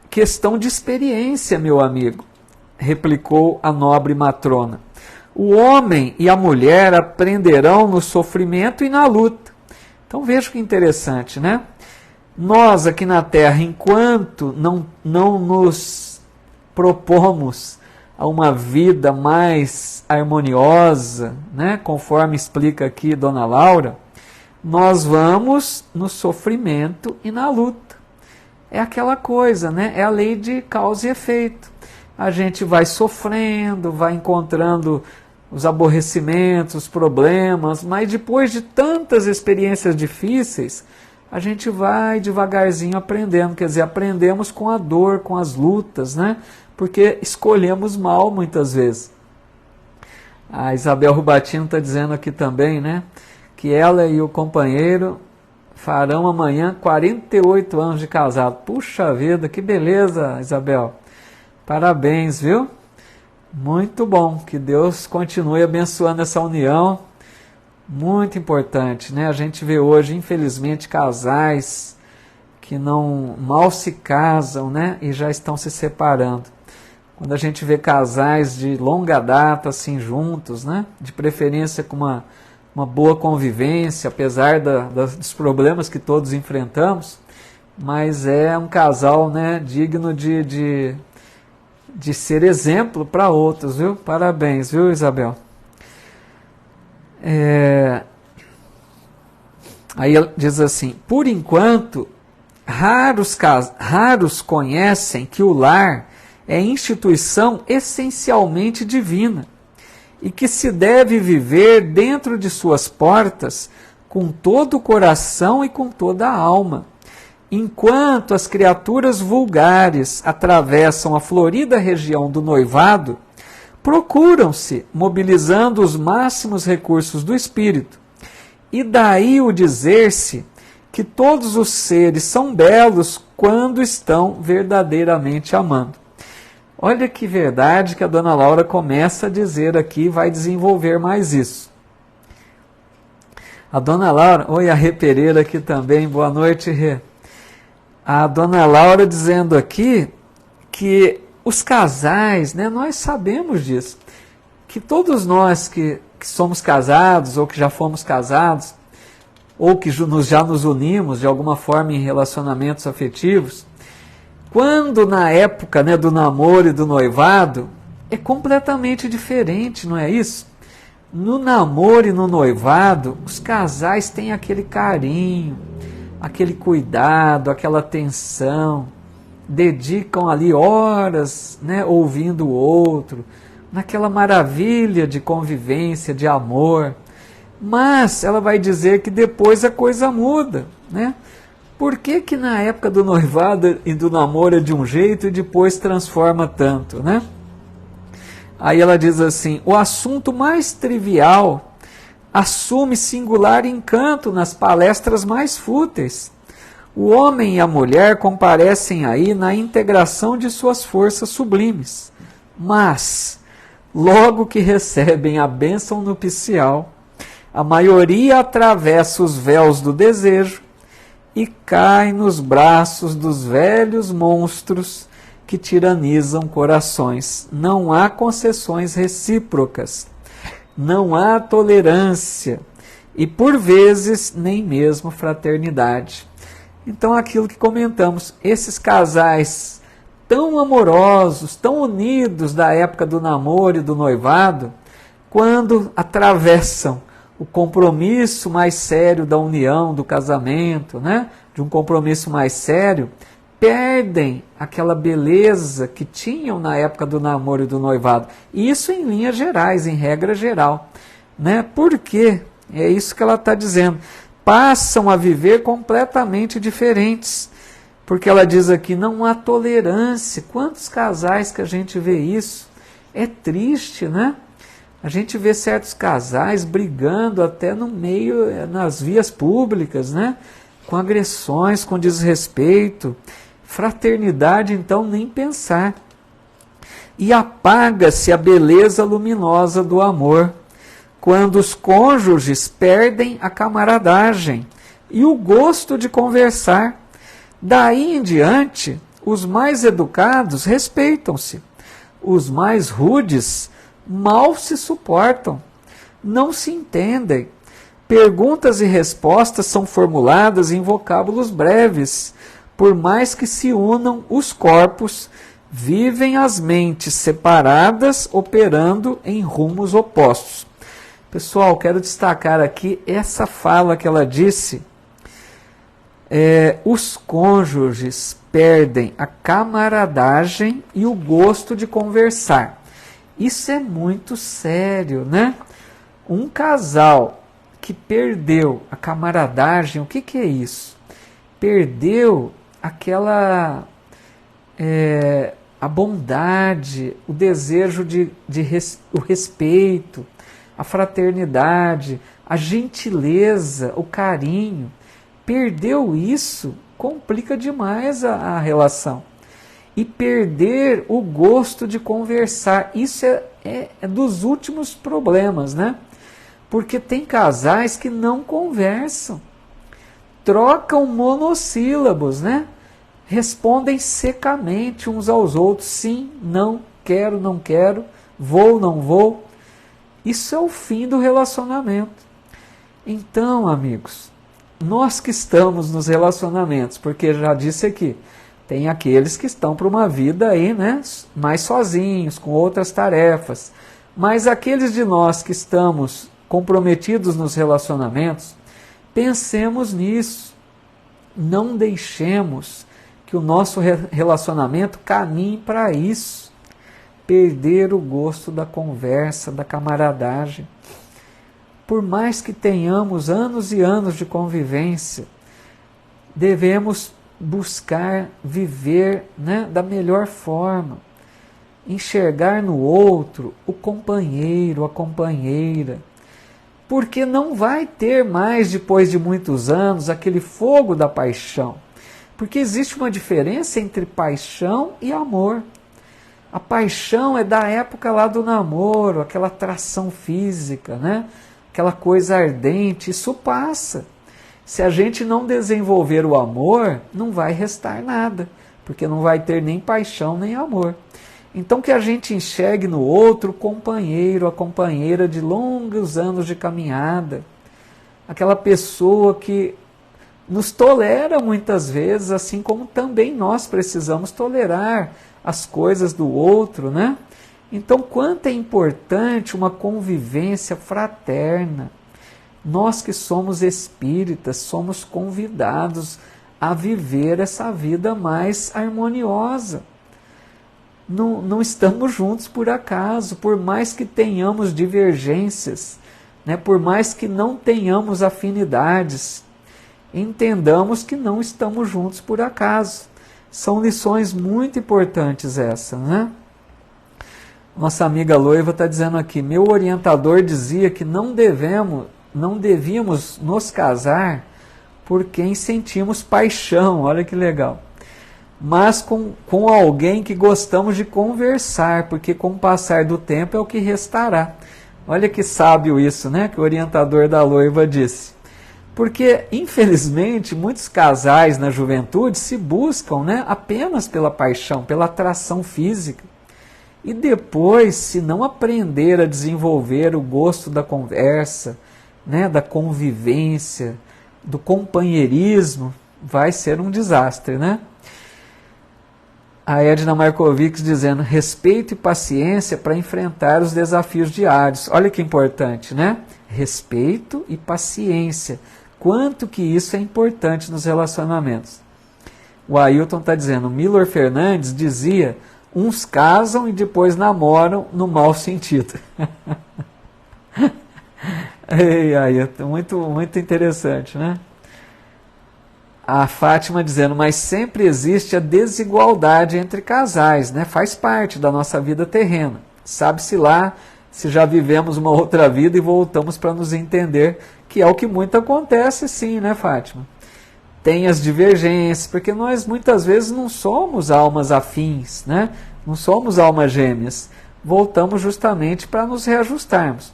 questão de experiência, meu amigo, replicou a nobre matrona. O homem e a mulher aprenderão no sofrimento e na luta. Então veja que interessante, né? Nós aqui na Terra, enquanto não nos propomos a uma vida mais harmoniosa, né? Conforme explica aqui Dona Laura, nós vamos no sofrimento e na luta. É aquela coisa, né? É a lei de causa e efeito. A gente vai sofrendo, vai encontrando os aborrecimentos, os problemas, mas depois de tantas experiências difíceis, a gente vai devagarzinho aprendendo. Quer dizer, aprendemos com a dor, com as lutas, né? Porque escolhemos mal muitas vezes. A Isabel Rubatino está dizendo aqui também, né? Que ela e o companheiro farão amanhã 48 anos de casado. Puxa vida, que beleza, Isabel. Parabéns, viu? Muito bom. Que Deus continue abençoando essa união. Muito importante, né? A gente vê hoje, infelizmente, casais que não mal se casam, né? E já estão se separando. Quando a gente vê casais de longa data assim juntos, né? De preferência com uma boa convivência, apesar dos problemas que todos enfrentamos, mas é um casal, né? Digno de ser exemplo para outros, viu? Parabéns, viu, Isabel? Aí ela diz assim: por enquanto, raros conhecem que o lar é instituição essencialmente divina e que se deve viver dentro de suas portas com todo o coração e com toda a alma. Enquanto as criaturas vulgares atravessam a florida região do noivado, procuram-se, mobilizando os máximos recursos do espírito. E daí o dizer-se que todos os seres são belos quando estão verdadeiramente amando. Olha que verdade que a dona Laura começa a dizer aqui, vai desenvolver mais isso. A dona Laura, oi, a Rê Pereira aqui também, boa noite, Rê. A dona Laura dizendo aqui que os casais, né, nós sabemos disso, que todos nós que somos casados ou que já fomos casados, ou que já nos unimos de alguma forma em relacionamentos afetivos, quando na época, né, do namoro e do noivado, é completamente diferente, não é isso? No namoro e no noivado, os casais têm aquele carinho, aquele cuidado, aquela atenção, dedicam ali horas, né, ouvindo o outro, naquela maravilha de convivência, de amor. Mas ela vai dizer que depois a coisa muda, né? Por que na época do noivado e do namoro é de um jeito e depois transforma tanto, né? Aí ela diz assim: o assunto mais trivial assume singular encanto nas palestras mais fúteis. O homem e a mulher comparecem aí na integração de suas forças sublimes. Mas, logo que recebem a bênção nupcial, a maioria atravessa os véus do desejo e cai nos braços dos velhos monstros que tiranizam corações. Não há concessões recíprocas, não há tolerância e, por vezes, nem mesmo fraternidade. Então, aquilo que comentamos, esses casais tão amorosos, tão unidos da época do namoro e do noivado, quando atravessam o compromisso mais sério da união, do casamento, né? De um compromisso mais sério, perdem aquela beleza que tinham na época do namoro e do noivado. Isso em linhas gerais, em regra geral, né? Por quê? É isso que ela está dizendo. Passam a viver completamente diferentes. Porque ela diz aqui, não há tolerância. Quantos casais que a gente vê isso? É triste, né? A gente vê certos casais brigando até no meio, nas vias públicas, né? Com agressões, com desrespeito. Fraternidade, então, nem pensar. E apaga-se a beleza luminosa do amor, quando os cônjuges perdem a camaradagem e o gosto de conversar. Daí em diante, os mais educados respeitam-se, os mais rudes mal se suportam, não se entendem. Perguntas e respostas são formuladas em vocábulos breves. Por mais que se unam os corpos, vivem as mentes separadas, operando em rumos opostos. Pessoal, quero destacar aqui essa fala que ela disse. Os cônjuges perdem a camaradagem e o gosto de conversar. Isso é muito sério, né? Um casal que perdeu a camaradagem, o que é isso? Perdeu aquela a bondade, o desejo o respeito, a fraternidade, a gentileza, o carinho. Perdeu isso, complica demais a relação. E perder o gosto de conversar, isso é dos últimos problemas, né? Porque tem casais que não conversam, trocam monossílabos, né? Respondem secamente uns aos outros, sim, não, quero, não quero, vou, não vou. Isso é o fim do relacionamento. Então, amigos, nós que estamos nos relacionamentos, porque já disse aqui, tem aqueles que estão para uma vida aí, né, mais sozinhos, com outras tarefas. Mas aqueles de nós que estamos comprometidos nos relacionamentos, pensemos nisso. Não deixemos que o nosso relacionamento caminhe para isso. Perder o gosto da conversa, da camaradagem. Por mais que tenhamos anos e anos de convivência, devemos buscar viver, né, da melhor forma. Enxergar no outro o companheiro, a companheira. Porque não vai ter mais, depois de muitos anos, aquele fogo da paixão. Porque existe uma diferença entre paixão e amor. A paixão é da época lá do namoro, aquela atração física, né? Aquela coisa ardente, isso passa. Se a gente não desenvolver o amor, não vai restar nada, porque não vai ter nem paixão nem amor. Então que a gente enxergue no outro o companheiro, a companheira de longos anos de caminhada, aquela pessoa que nos tolera muitas vezes, assim como também nós precisamos tolerar as coisas do outro, né? Então, quanto é importante uma convivência fraterna. Nós que somos espíritas, somos convidados a viver essa vida mais harmoniosa. Não estamos juntos por acaso, por mais que tenhamos divergências, né? Por mais que não tenhamos afinidades, entendamos que não estamos juntos por acaso. São lições muito importantes essas, né? Nossa amiga Loiva está dizendo aqui, meu orientador dizia que não devíamos nos casar por quem sentimos paixão, olha que legal. Mas com alguém que gostamos de conversar, porque com o passar do tempo é o que restará. Olha que sábio isso, né? Que o orientador da Loiva disse. Porque, infelizmente, muitos casais na juventude se buscam, né, apenas pela paixão, pela atração física. E depois, se não aprender a desenvolver o gosto da conversa, né, da convivência, do companheirismo, vai ser um desastre, né? A Edna Markovics dizendo, respeito e paciência para enfrentar os desafios diários. Olha que importante, né? Respeito e paciência. Quanto que isso é importante nos relacionamentos. O Ailton está dizendo, Milor Fernandes dizia, uns casam e depois namoram no mau sentido. Ei, Ailton, muito interessante, né? A Fátima dizendo, mas sempre existe a desigualdade entre casais, né? Faz parte da nossa vida terrena. Sabe-se lá se já vivemos uma outra vida e voltamos para nos entender, que é o que muito acontece sim, né, Fátima? Tem as divergências, porque nós muitas vezes não somos almas afins, né? Não somos almas gêmeas. Voltamos justamente para nos reajustarmos.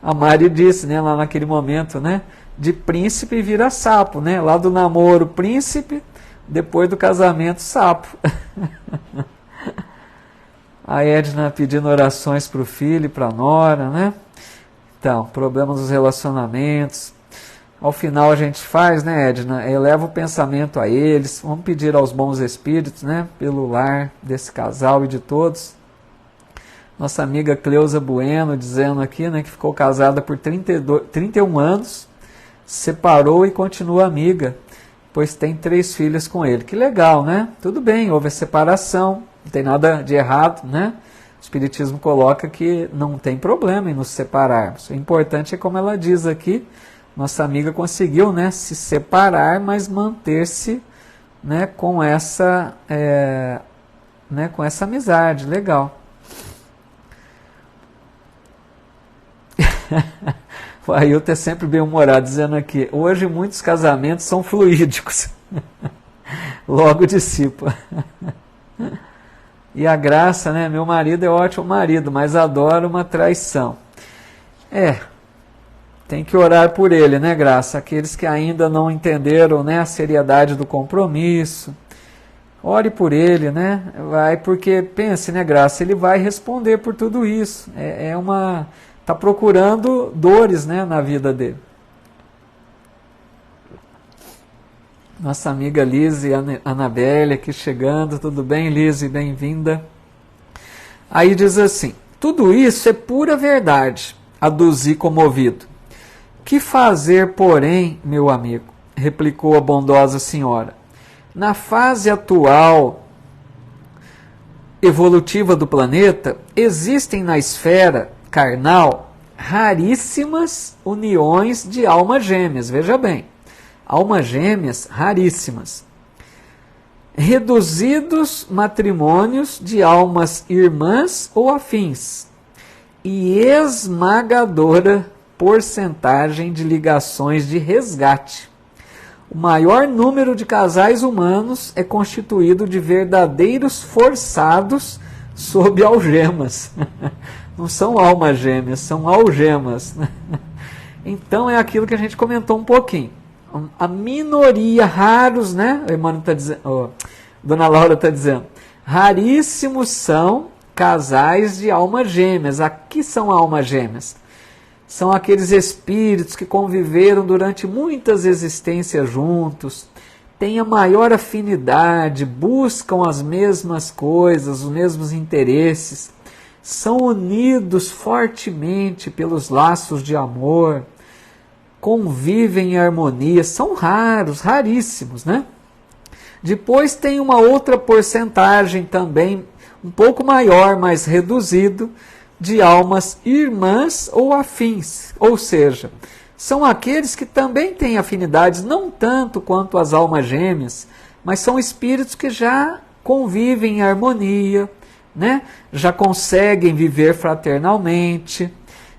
A Mari disse, né, lá naquele momento, né? De príncipe vira sapo, né? Lá do namoro, príncipe, depois do casamento, sapo. A Edna pedindo orações para o filho e para a nora, né? Então, problemas dos relacionamentos. Ao final a gente faz, né, Edna? Eleva o pensamento a eles. Vamos pedir aos bons espíritos, né? Pelo lar desse casal e de todos. Nossa amiga Cleusa Bueno dizendo aqui, né, que ficou casada por 31 anos. Separou e continua amiga, pois tem 3 filhas com ele. Que legal, né? Tudo bem, houve a separação, não tem nada de errado, né? O Espiritismo coloca que não tem problema em nos separarmos. O importante é como ela diz aqui, nossa amiga conseguiu, né, se separar, mas manter-se, né, com essa né, com essa amizade, legal. O Ailton é sempre bem humorado, dizendo aqui, hoje muitos casamentos são fluídicos, logo dissipa. E a Graça, né, meu marido é ótimo marido, mas adora uma traição. Tem que orar por ele, né, Graça? Aqueles que ainda não entenderam, né, a seriedade do compromisso. Ore por ele, né? Porque pense, né, Graça, ele vai responder por tudo isso. Está procurando dores, né, na vida dele. Nossa amiga Lise Anabelle aqui chegando. Tudo bem, Lise? Bem-vinda. Aí diz assim, tudo isso é pura verdade, aduzi comovido. Que fazer, porém, meu amigo? Replicou a bondosa senhora. Na fase atual evolutiva do planeta, existem na esfera carnal raríssimas uniões de almas gêmeas. Veja bem, almas gêmeas raríssimas. Reduzidos matrimônios de almas irmãs ou afins. E esmagadora porcentagem de ligações de resgate. O maior número de casais humanos é constituído de verdadeiros forçados sob algemas. Não são almas gêmeas, são algemas. Então é aquilo que a gente comentou um pouquinho. A minoria, raros, né? O Emmanuel está dizendo, Dona Laura está dizendo, raríssimos são casais de almas gêmeas. Aqui são almas gêmeas. São aqueles espíritos que conviveram durante muitas existências juntos, têm a maior afinidade, buscam as mesmas coisas, os mesmos interesses, são unidos fortemente pelos laços de amor, convivem em harmonia, são raros, raríssimos, né? Depois tem uma outra porcentagem também, um pouco maior, mais reduzido, de almas irmãs ou afins, ou seja, são aqueles que também têm afinidades, não tanto quanto as almas gêmeas, mas são espíritos que já convivem em harmonia, né? Já conseguem viver fraternalmente,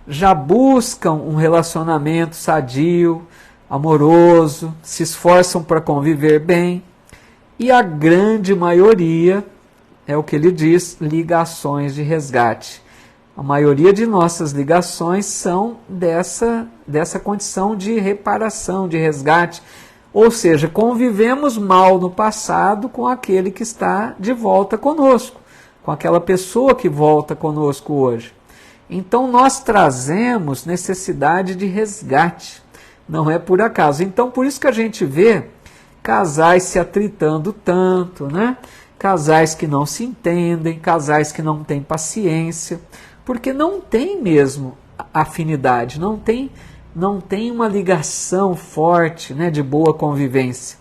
já buscam um relacionamento sadio, amoroso, se esforçam para conviver bem, e a grande maioria, é o que ele diz, ligações de resgate. A maioria de nossas ligações são dessa condição de reparação, de resgate. Ou seja, convivemos mal no passado com aquele que está de volta conosco, com aquela pessoa que volta conosco hoje. Então nós trazemos necessidade de resgate, não é por acaso. Então por isso que a gente vê casais se atritando tanto, né? Casais que não se entendem, casais que não têm paciência, porque não tem mesmo afinidade, não tem uma ligação forte, né, de boa convivência.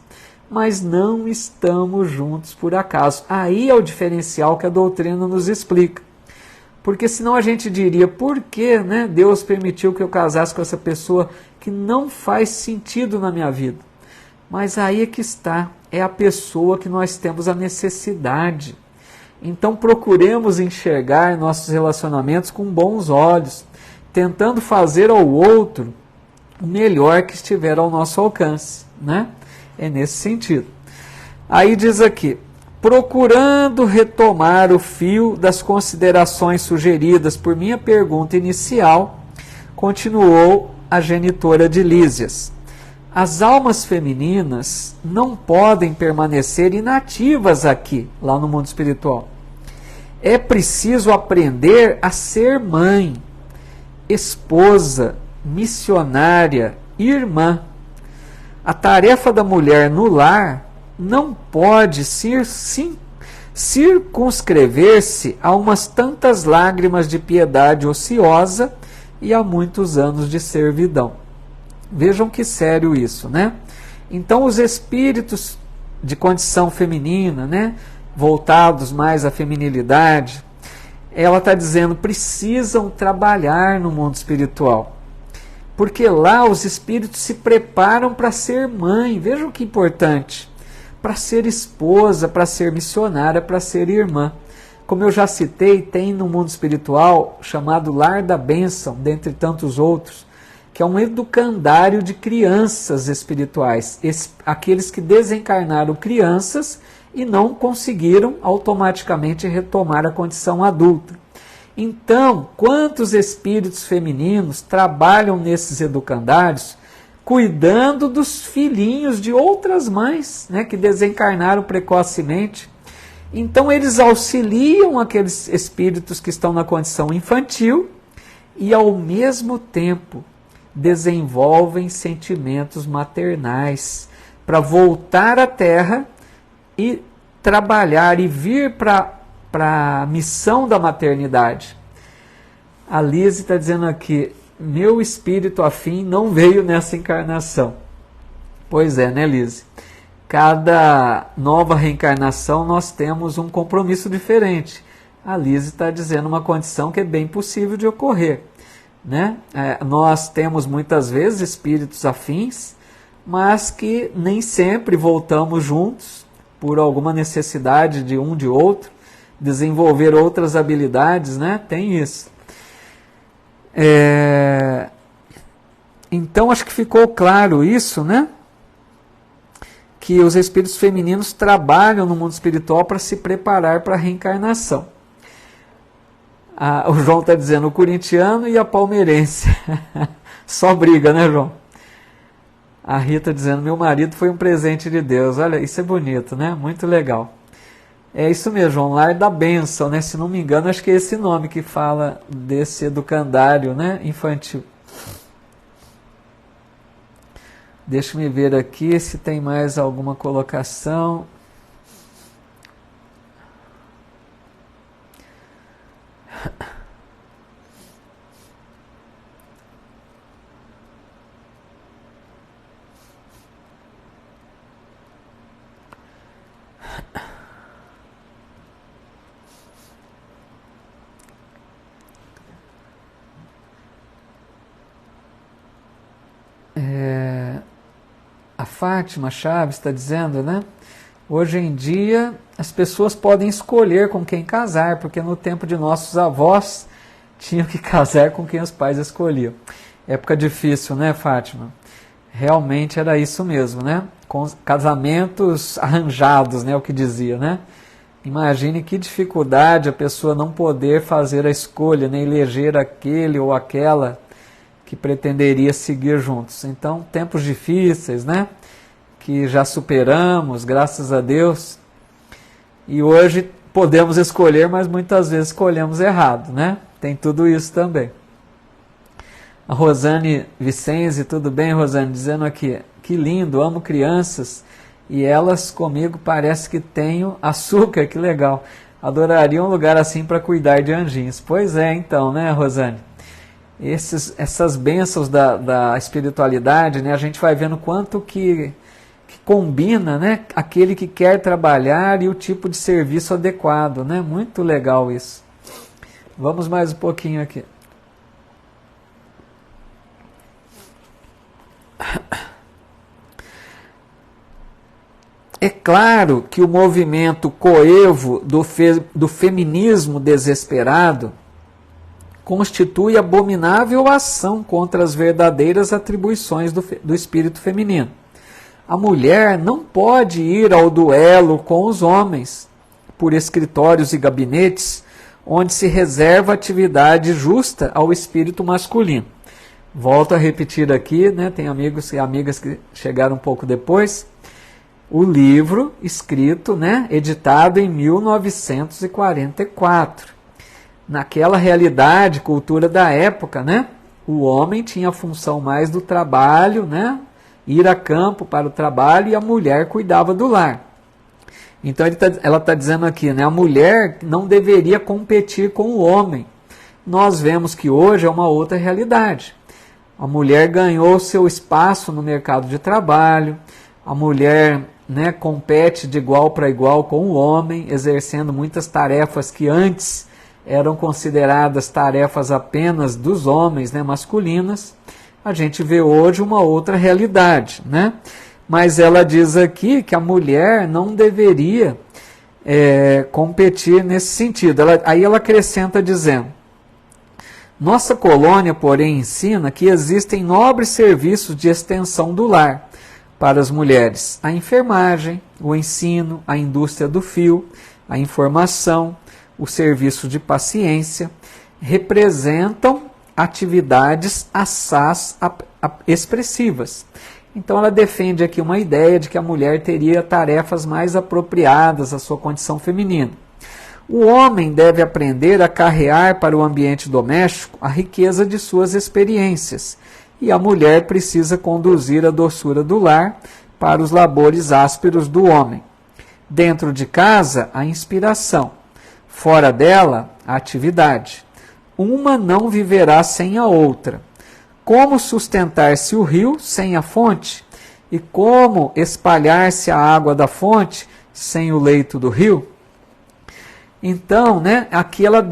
Mas não estamos juntos por acaso. Aí é o diferencial que a doutrina nos explica. Porque senão a gente diria, por que, né, Deus permitiu que eu casasse com essa pessoa que não faz sentido na minha vida? Mas aí é que está, é a pessoa que nós temos a necessidade. Então procuremos enxergar nossos relacionamentos com bons olhos, tentando fazer ao outro o melhor que estiver ao nosso alcance, né? É nesse sentido. Aí diz aqui, procurando retomar o fio das considerações sugeridas por minha pergunta inicial, continuou a genitora de Lísias. As almas femininas não podem permanecer inativas aqui, lá no mundo espiritual. É preciso aprender a ser mãe, esposa, missionária, irmã. A tarefa da mulher no lar não pode circunscrever-se a umas tantas lágrimas de piedade ociosa e a muitos anos de servidão. Vejam que sério isso, né? Então os espíritos de condição feminina, né, voltados mais à feminilidade, ela está dizendo, precisam trabalhar no mundo espiritual. Porque lá os espíritos se preparam para ser mãe, vejam que importante, para ser esposa, para ser missionária, para ser irmã. Como eu já citei, tem no mundo espiritual chamado Lar da Bênção, dentre tantos outros, que é um educandário de crianças espirituais, aqueles que desencarnaram crianças e não conseguiram automaticamente retomar a condição adulta. Então, quantos espíritos femininos trabalham nesses educandários cuidando dos filhinhos de outras mães, né, que desencarnaram precocemente? Então eles auxiliam aqueles espíritos que estão na condição infantil e ao mesmo tempo desenvolvem sentimentos maternais para voltar à Terra e trabalhar e vir para a missão da maternidade. A Lise está dizendo aqui, meu espírito afim não veio nessa encarnação. Pois é, né, Lise? Cada nova reencarnação nós temos um compromisso diferente. A Lise está dizendo uma condição que é bem possível de ocorrer, né? Nós temos muitas vezes espíritos afins, mas que nem sempre voltamos juntos por alguma necessidade de um de outro, desenvolver outras habilidades, né? Tem isso. Então acho que ficou claro isso, né? Que os espíritos femininos trabalham no mundo espiritual para se preparar para a reencarnação. O João está dizendo o corintiano e a palmeirense. Só briga, né, João? A Rita dizendo, meu marido foi um presente de Deus. Olha, isso é bonito, né? Muito legal. É isso mesmo, João, Lar da Bênção, né? Se não me engano, acho que é esse nome que fala desse educandário, né, infantil. Deixa-me ver aqui se tem mais alguma colocação. A Fátima Chaves está dizendo, né? Hoje em dia as pessoas podem escolher com quem casar, porque no tempo de nossos avós tinham que casar com quem os pais escolhiam. Época difícil, né, Fátima? Realmente era isso mesmo, né? Com casamentos arranjados, né, o que dizia, né? Imagine que dificuldade a pessoa não poder fazer a escolha, né, eleger aquele ou aquela que pretenderia seguir juntos. Então, tempos difíceis, né? Que já superamos, graças a Deus. E hoje podemos escolher, mas muitas vezes escolhemos errado, né? Tem tudo isso também. A Rosane Vicenzi, tudo bem, Rosane? Dizendo aqui, que lindo, amo crianças e elas comigo parece que tenho açúcar, que legal. Adoraria um lugar assim para cuidar de anjinhos. Pois é, então, né, Rosane? Essas bênçãos da espiritualidade, né, a gente vai vendo quanto que combina, né, aquele que quer trabalhar e o tipo de serviço adequado, né? Muito legal isso. Vamos mais um pouquinho aqui. É claro que o movimento coevo do feminismo desesperado constitui abominável ação contra as verdadeiras atribuições do espírito feminino. A mulher não pode ir ao duelo com os homens por escritórios e gabinetes onde se reserva atividade justa ao espírito masculino. Volto a repetir aqui, né, tem amigos e amigas que chegaram um pouco depois, o livro escrito, né, editado em 1944. Naquela realidade, cultura da época, né, o homem tinha a função mais do trabalho, né, ir a campo para o trabalho e a mulher cuidava do lar. Então ela está dizendo aqui, né, a mulher não deveria competir com o homem. Nós vemos que hoje é uma outra realidade. A mulher ganhou seu espaço no mercado de trabalho, a mulher, né, compete de igual para igual com o homem, exercendo muitas tarefas que antes eram consideradas tarefas apenas dos homens, né, masculinas. A gente vê hoje uma outra realidade, né? Mas ela diz aqui que a mulher não deveria competir nesse sentido. Aí ela acrescenta dizendo: nossa colônia, porém, ensina que existem nobres serviços de extensão do lar para as mulheres: a enfermagem, o ensino, a indústria do fio, a informação, o serviço de paciência, representam atividades assaz expressivas. Então ela defende aqui uma ideia de que a mulher teria tarefas mais apropriadas à sua condição feminina. O homem deve aprender a carrear para o ambiente doméstico a riqueza de suas experiências, e a mulher precisa conduzir a doçura do lar para os labores ásperos do homem. Dentro de casa, a inspiração; fora dela, a atividade. Uma não viverá sem a outra. Como sustentar-se o rio sem a fonte? E como espalhar-se a água da fonte sem o leito do rio? Então, aqui ela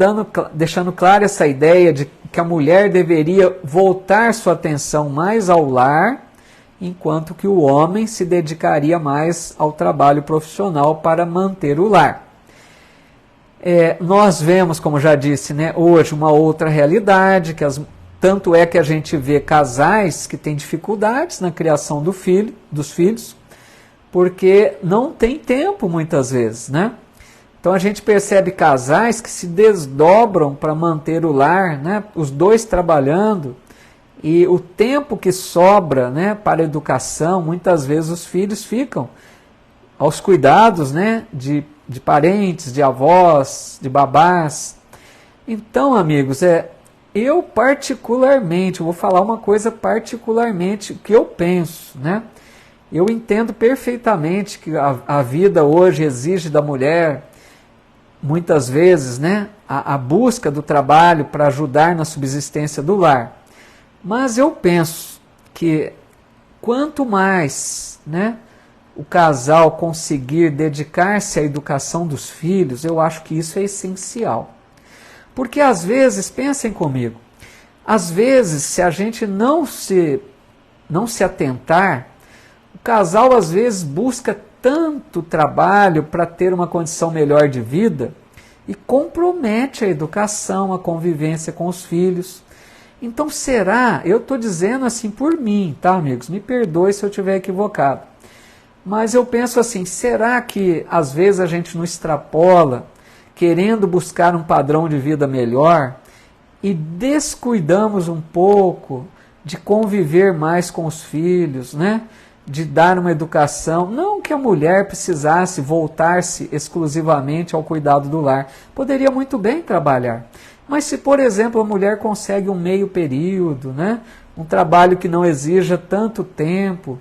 deixando clara essa ideia de que a mulher deveria voltar sua atenção mais ao lar, enquanto que o homem se dedicaria mais ao trabalho profissional para manter o lar. Nós vemos, como já disse, hoje uma outra realidade, tanto é que a gente vê casais que têm dificuldades na criação dos filhos, porque não tem tempo muitas vezes, Então a gente percebe casais que se desdobram para manter o lar, os dois trabalhando, e o tempo que sobra, para a educação, muitas vezes os filhos ficam aos cuidados, de parentes, de avós, de babás. Então, amigos, eu particularmente, vou falar uma coisa particularmente que eu penso, Eu entendo perfeitamente que a vida hoje exige da mulher, muitas vezes, a busca do trabalho para ajudar na subsistência do lar. Mas eu penso que quanto mais, o casal conseguir dedicar-se à educação dos filhos, eu acho que isso é essencial. Porque às vezes, pensem comigo, às vezes se a gente não se atentar, o casal às vezes busca tanto trabalho para ter uma condição melhor de vida e compromete a educação, a convivência com os filhos. Então eu estou dizendo assim por mim, tá, amigos? Me perdoe se eu estiver equivocado. Mas eu penso assim, será que às vezes a gente não extrapola, querendo buscar um padrão de vida melhor, e descuidamos um pouco de conviver mais com os filhos, de dar uma educação? Não que a mulher precisasse voltar-se exclusivamente ao cuidado do lar, poderia muito bem trabalhar. Mas se, por exemplo, a mulher consegue um meio período, um trabalho que não exija tanto tempo,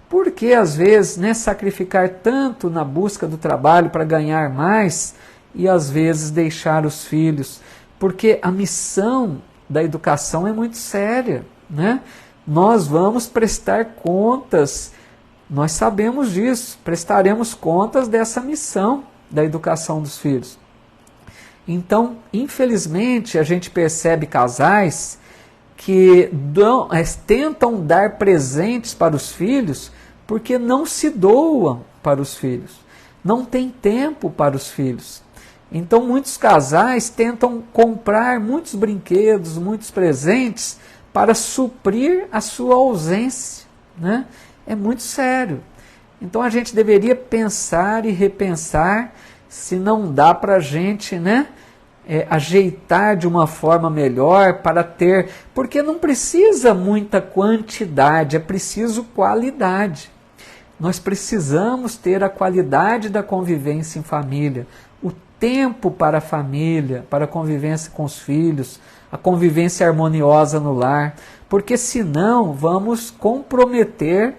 por que às vezes sacrificar tanto na busca do trabalho para ganhar mais e às vezes deixar os filhos? Porque a missão da educação é muito séria, Nós vamos prestar contas, nós sabemos disso, prestaremos contas dessa missão da educação dos filhos. Então, infelizmente, a gente percebe casais que tentam dar presentes para os filhos porque não se doam para os filhos, não tem tempo para os filhos. Então, muitos casais tentam comprar muitos brinquedos, muitos presentes para suprir a sua ausência, É muito sério. Então, a gente deveria pensar e repensar se não dá para a gente, ajeitar de uma forma melhor para ter, porque não precisa muita quantidade, é preciso qualidade. Nós precisamos ter a qualidade da convivência em família, o tempo para a família, para a convivência com os filhos, a convivência harmoniosa no lar, porque senão vamos comprometer,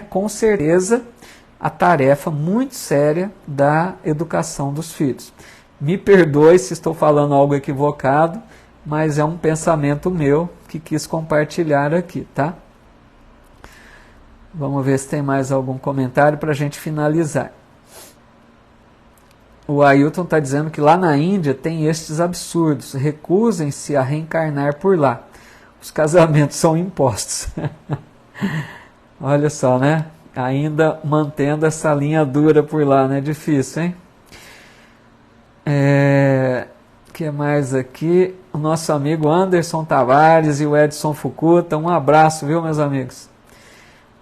com certeza, a tarefa muito séria da educação dos filhos. Me perdoe se estou falando algo equivocado, mas é um pensamento meu que quis compartilhar aqui, tá? Vamos ver se tem mais algum comentário para a gente finalizar. O Ailton está dizendo que lá na Índia tem estes absurdos. Recusem-se a reencarnar por lá. Os casamentos são impostos. Olha só, Ainda mantendo essa linha dura por lá, Difícil, hein? Que mais aqui? O nosso amigo Anderson Tavares e o Edson Fukuta. Um abraço, viu, meus amigos?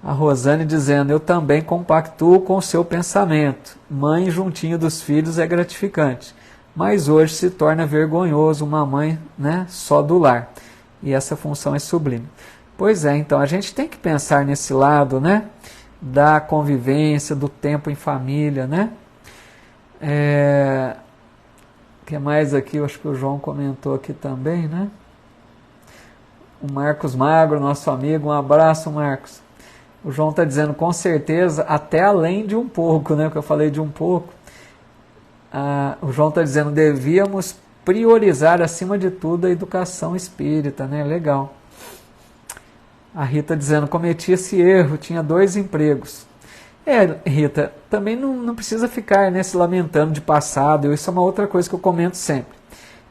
A Rosane dizendo, eu também compactuo com o seu pensamento. Mãe juntinho dos filhos é gratificante, mas hoje se torna vergonhoso uma mãe, né, só do lar. E essa função é sublime. Pois é, então a gente tem que pensar nesse lado, né, da convivência, do tempo em família, né? O que mais aqui? Eu acho que o João comentou aqui também, né? O Marcos Magro, nosso amigo, um abraço, Marcos. O João está dizendo, com certeza, até além de um pouco, né? Que eu falei de um pouco. O João está dizendo, devíamos priorizar, acima de tudo, a educação espírita, né? Legal. A Rita dizendo, cometi esse erro, tinha 2 empregos. Rita, também não precisa ficar, né, se lamentando de passado. Isso é uma outra coisa que eu comento sempre.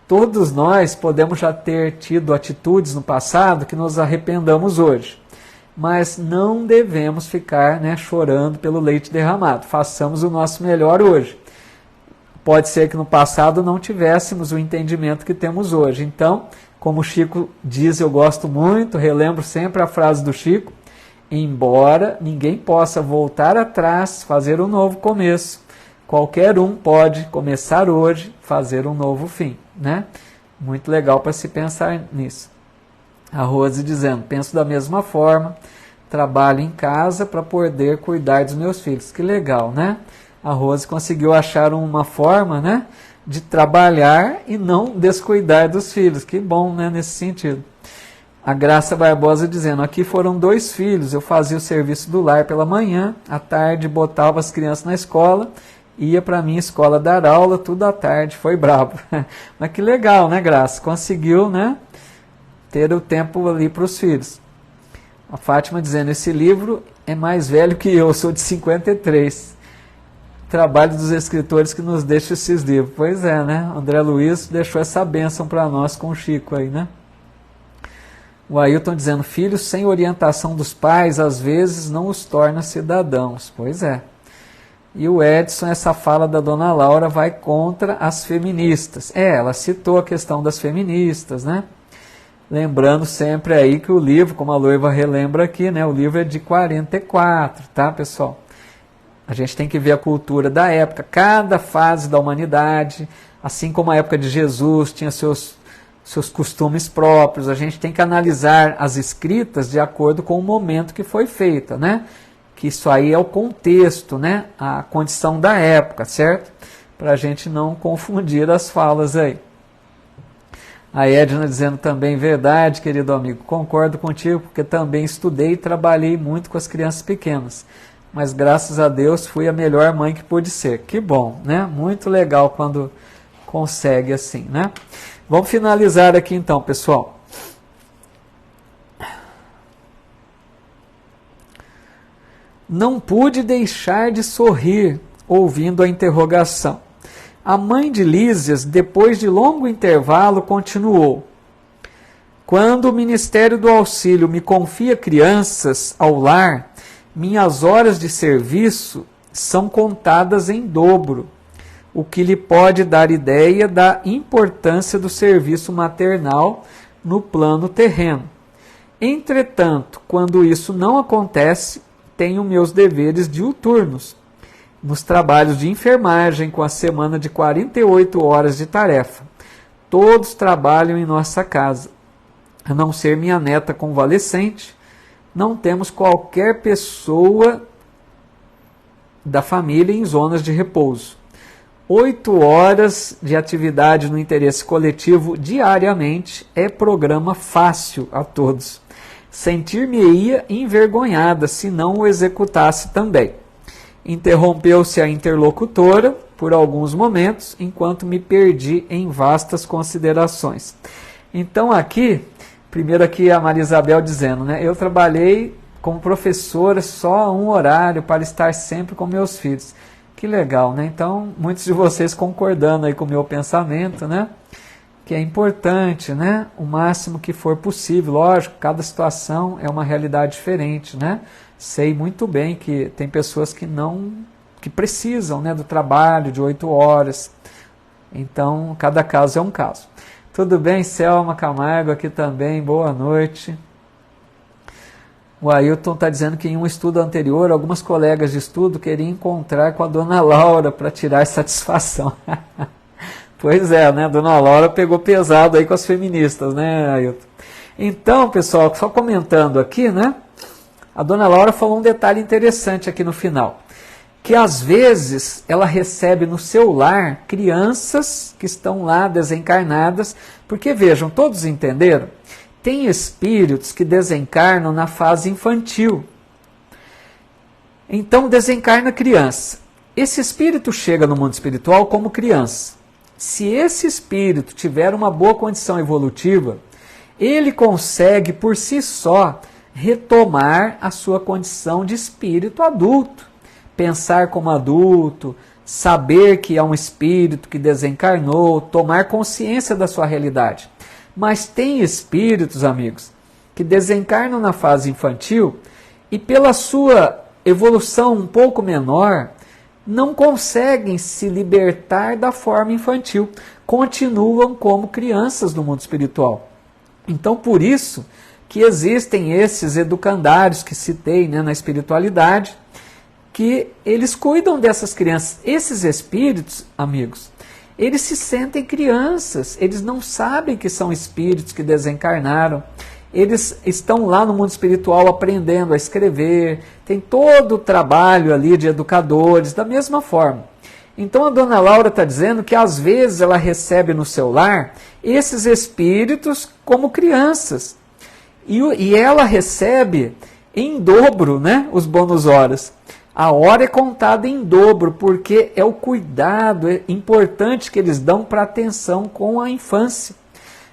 Todos nós podemos já ter tido atitudes no passado que nos arrependamos hoje. Mas não devemos ficar, né, chorando pelo leite derramado. Façamos o nosso melhor hoje. Pode ser que no passado não tivéssemos o entendimento que temos hoje. Então, como o Chico diz, eu gosto muito, relembro sempre a frase do Chico, embora ninguém possa voltar atrás, fazer um novo começo, qualquer um pode começar hoje, fazer um novo fim, né? Muito legal para se pensar nisso. A Rose dizendo, penso da mesma forma, trabalho em casa para poder cuidar dos meus filhos. Que legal, né? A Rose conseguiu achar uma forma, né, de trabalhar e não descuidar dos filhos. Que bom, né, nesse sentido. A Graça Barbosa dizendo, aqui foram 2 filhos, eu fazia o serviço do lar pela manhã, à tarde botava as crianças na escola, ia para a minha escola dar aula, tudo à tarde, foi brabo. Mas que legal, né, Graça? Conseguiu, né, ter o tempo ali para os filhos. A Fátima dizendo, esse livro é mais velho que eu sou de 53. Trabalho dos escritores que nos deixam esses livros. Pois é, né? André Luiz deixou essa bênção para nós com o Chico aí, né? O Ailton dizendo, filhos sem orientação dos pais, às vezes não os torna cidadãos. Pois é. E o Edson, essa fala da dona Laura vai contra as feministas. Ela citou a questão das feministas, né? Lembrando sempre aí que o livro, como a Loiva relembra aqui, né? O livro é de 44, tá, pessoal? A gente tem que ver a cultura da época, cada fase da humanidade, assim como a época de Jesus tinha seus costumes próprios, a gente tem que analisar as escritas de acordo com o momento que foi feita, né? Que isso aí é o contexto, né? A condição da época, certo? Para a gente não confundir as falas aí. A Edna dizendo também, verdade, querido amigo, concordo contigo, porque também estudei e trabalhei muito com as crianças pequenas. Mas graças a Deus fui a melhor mãe que pude ser. Que bom, né? Muito legal quando consegue assim, né? Vamos finalizar aqui então, pessoal. Não pude deixar de sorrir ouvindo a interrogação. A mãe de Lísias, depois de longo intervalo, continuou. Quando o Ministério do Auxílio me confia crianças ao lar, minhas horas de serviço são contadas em dobro, o que lhe pode dar ideia da importância do serviço maternal no plano terreno. Entretanto, quando isso não acontece, tenho meus deveres diuturnos, nos trabalhos de enfermagem com a semana de 48 horas de tarefa. Todos trabalham em nossa casa, a não ser minha neta convalescente. Não temos qualquer pessoa da família em zonas de repouso. 8 horas de atividade no interesse coletivo diariamente é programa fácil a todos. Sentir-me-ia envergonhada se não o executasse também. Interrompeu-se a interlocutora por alguns momentos, enquanto me perdi em vastas considerações. Então aqui... Primeiro aqui a Maria Isabel dizendo, né? Eu trabalhei como professora só um horário para estar sempre com meus filhos. Que legal, né? Então, muitos de vocês concordando aí com o meu pensamento, né? Que é importante, né? O máximo que for possível. Lógico, cada situação é uma realidade diferente, né? Sei muito bem que tem pessoas que precisam, né, do trabalho de 8 horas. Então, cada caso é um caso. Tudo bem, Selma Camargo aqui também, boa noite. O Ailton está dizendo que em um estudo anterior, algumas colegas de estudo queriam encontrar com a dona Laura para tirar satisfação. Pois é, né? A dona Laura pegou pesado aí com as feministas, né, Ailton? Então, pessoal, só comentando aqui, né? A dona Laura falou um detalhe interessante aqui no final. Que às vezes ela recebe no seu lar crianças que estão lá desencarnadas, porque vejam, todos entenderam? Tem espíritos que desencarnam na fase infantil. Então desencarna criança. Esse espírito chega no mundo espiritual como criança. Se esse espírito tiver uma boa condição evolutiva, ele consegue por si só retomar a sua condição de espírito adulto. Pensar como adulto, saber que é um espírito que desencarnou, tomar consciência da sua realidade. Mas tem espíritos, amigos, que desencarnam na fase infantil e pela sua evolução um pouco menor, não conseguem se libertar da forma infantil, continuam como crianças no mundo espiritual. Então, por isso que existem esses educandários que citei, né, na espiritualidade, que eles cuidam dessas crianças. Esses espíritos, amigos, eles se sentem crianças, eles não sabem que são espíritos que desencarnaram, eles estão lá no mundo espiritual aprendendo a escrever, tem todo o trabalho ali de educadores, da mesma forma. Então a dona Laura está dizendo que às vezes ela recebe no seu lar esses espíritos como crianças, e ela recebe em dobro, né, os bônus horas. A hora é contada em dobro, porque é o cuidado importante que eles dão para a atenção com a infância.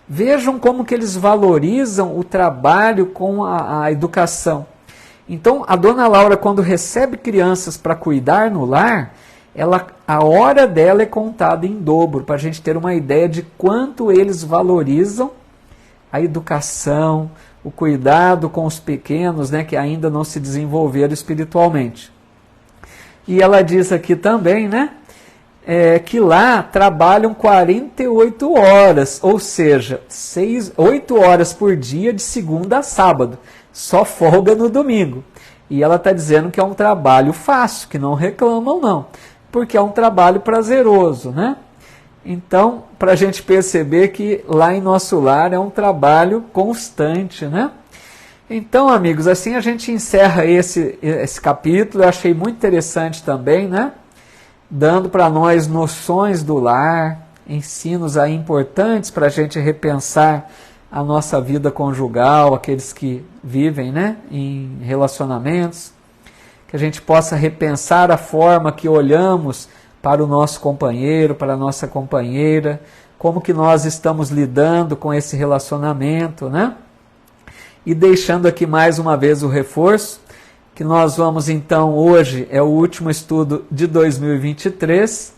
Vejam como que eles valorizam o trabalho com a educação. Então, a dona Laura, quando recebe crianças para cuidar no lar, a hora dela é contada em dobro, para a gente ter uma ideia de quanto eles valorizam a educação, o cuidado com os pequenos, né, que ainda não se desenvolveram espiritualmente. E ela diz aqui também, né, que lá trabalham 48 horas, ou seja, 8 horas por dia de segunda a sábado, só folga no domingo. E ela está dizendo que é um trabalho fácil, que não reclamam não, porque é um trabalho prazeroso, né? Então, para a gente perceber que lá em nosso lar é um trabalho constante, né? Então, amigos, assim a gente encerra esse capítulo. Eu achei muito interessante também, né? Dando para nós noções do lar, ensinos aí importantes para a gente repensar a nossa vida conjugal, aqueles que vivem, né, em relacionamentos, que a gente possa repensar a forma que olhamos para o nosso companheiro, para a nossa companheira, como que nós estamos lidando com esse relacionamento, né? E deixando aqui mais uma vez o reforço, que nós vamos então, hoje é o último estudo de 2023,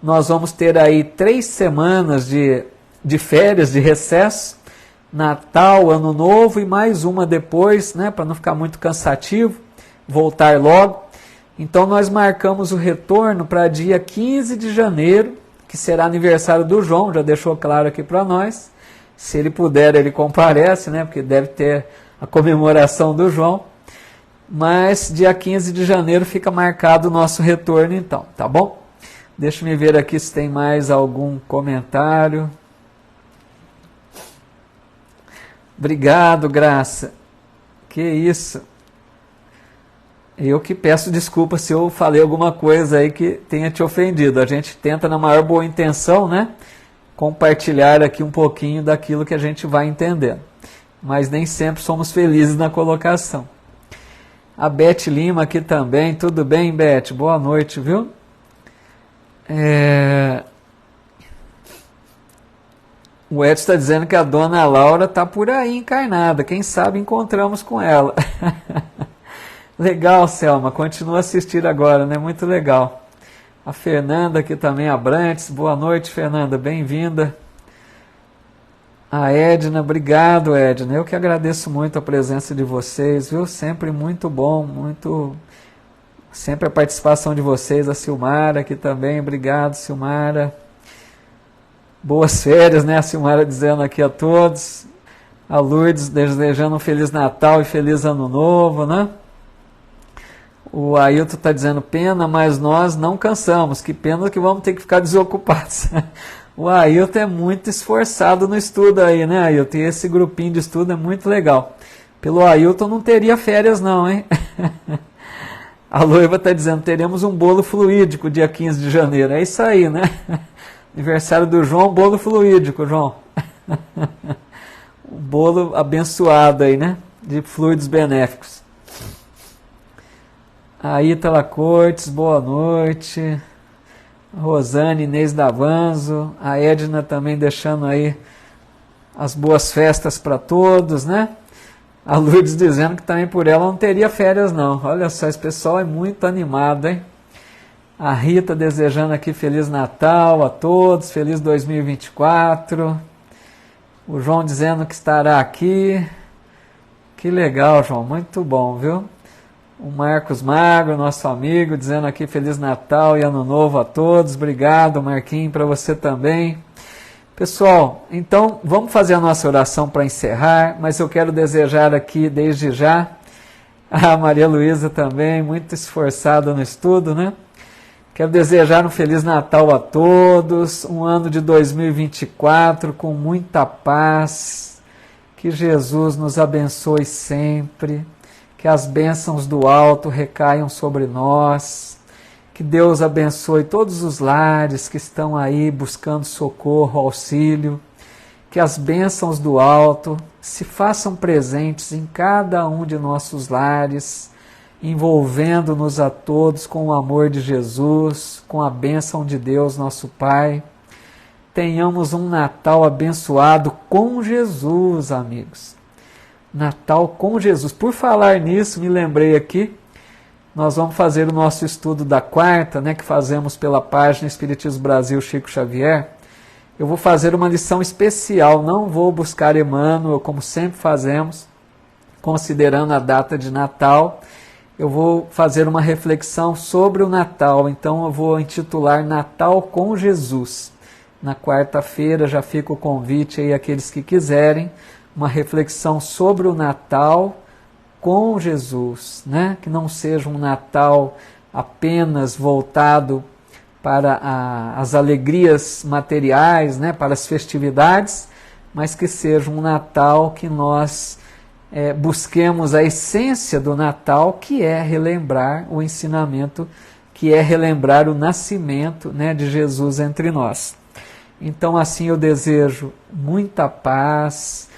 nós vamos ter aí 3 semanas de férias, de recesso, Natal, Ano Novo e mais uma depois, né, para não ficar muito cansativo, voltar logo. Então nós marcamos o retorno para dia 15 de janeiro, que será aniversário do João, já deixou claro aqui para nós. Se ele puder, ele comparece, né? Porque deve ter a comemoração do João. Mas dia 15 de janeiro fica marcado o nosso retorno então, tá bom? Deixa eu ver aqui se tem mais algum comentário. Obrigado, Graça. Que isso. Eu que peço desculpa se eu falei alguma coisa aí que tenha te ofendido. A gente tenta, na maior boa intenção, né, compartilhar aqui um pouquinho daquilo que a gente vai entendendo. Mas nem sempre somos felizes na colocação. A Beth Lima aqui também. Tudo bem, Beth? Boa noite, viu? O Edson está dizendo que a dona Laura está por aí encarnada. Quem sabe encontramos com ela. Legal, Selma. Continua a assistir agora, né? Muito legal. A Fernanda aqui também, Abrantes. Boa noite, Fernanda. Bem-vinda. A Edna, obrigado, Edna. Eu que agradeço muito a presença de vocês, viu? Sempre muito bom, sempre a participação de vocês. A Silmara aqui também. Obrigado, Silmara. Boas férias, né? A Silmara dizendo aqui a todos. A Lourdes desejando um Feliz Natal e Feliz Ano Novo, né? O Ailton está dizendo, pena, mas nós não cansamos. Que pena que vamos ter que ficar desocupados. O Ailton é muito esforçado no estudo aí, né, Ailton? E esse grupinho de estudo é muito legal. Pelo Ailton não teria férias não, hein? A Loiva está dizendo, teremos um bolo fluídico dia 15 de janeiro. É isso aí, né? Aniversário do João, bolo fluídico, João. Um bolo abençoado aí, né? De fluidos benéficos. A Ítala Cortes, boa noite. Rosane, Inês Davanzo. A Edna também deixando aí as boas festas para todos, né? A Lourdes dizendo que também por ela não teria férias não. Olha só, esse pessoal é muito animado, hein? A Rita desejando aqui Feliz Natal a todos, Feliz 2024. O João dizendo que estará aqui. Que legal, João, muito bom, viu? O Marcos Magro, nosso amigo, dizendo aqui Feliz Natal e Ano Novo a todos. Obrigado, Marquinhos, para você também. Pessoal, então vamos fazer a nossa oração para encerrar, mas eu quero desejar aqui desde já, a Maria Luísa também, muito esforçada no estudo, né? Quero desejar um Feliz Natal a todos, um ano de 2024 com muita paz, que Jesus nos abençoe sempre, que as bênçãos do alto recaiam sobre nós, que Deus abençoe todos os lares que estão aí buscando socorro, auxílio, que as bênçãos do alto se façam presentes em cada um de nossos lares, envolvendo-nos a todos com o amor de Jesus, com a bênção de Deus, nosso Pai. Tenhamos um Natal abençoado com Jesus, amigos. Natal com Jesus. Por falar nisso, me lembrei aqui, nós vamos fazer o nosso estudo da quarta, né, que fazemos pela página Espiritismo Brasil Chico Xavier. Eu vou fazer uma lição especial, não vou buscar Emmanuel, como sempre fazemos, considerando a data de Natal. Eu vou fazer uma reflexão sobre o Natal, então eu vou intitular Natal com Jesus. Na quarta-feira já fica o convite aí àqueles que quiserem, uma reflexão sobre o Natal com Jesus, né? Que não seja um Natal apenas voltado para as alegrias materiais, né? Para as festividades, mas que seja um Natal que nós busquemos a essência do Natal, que é relembrar o ensinamento, que é relembrar o nascimento, né, de Jesus entre nós. Então assim eu desejo muita paz.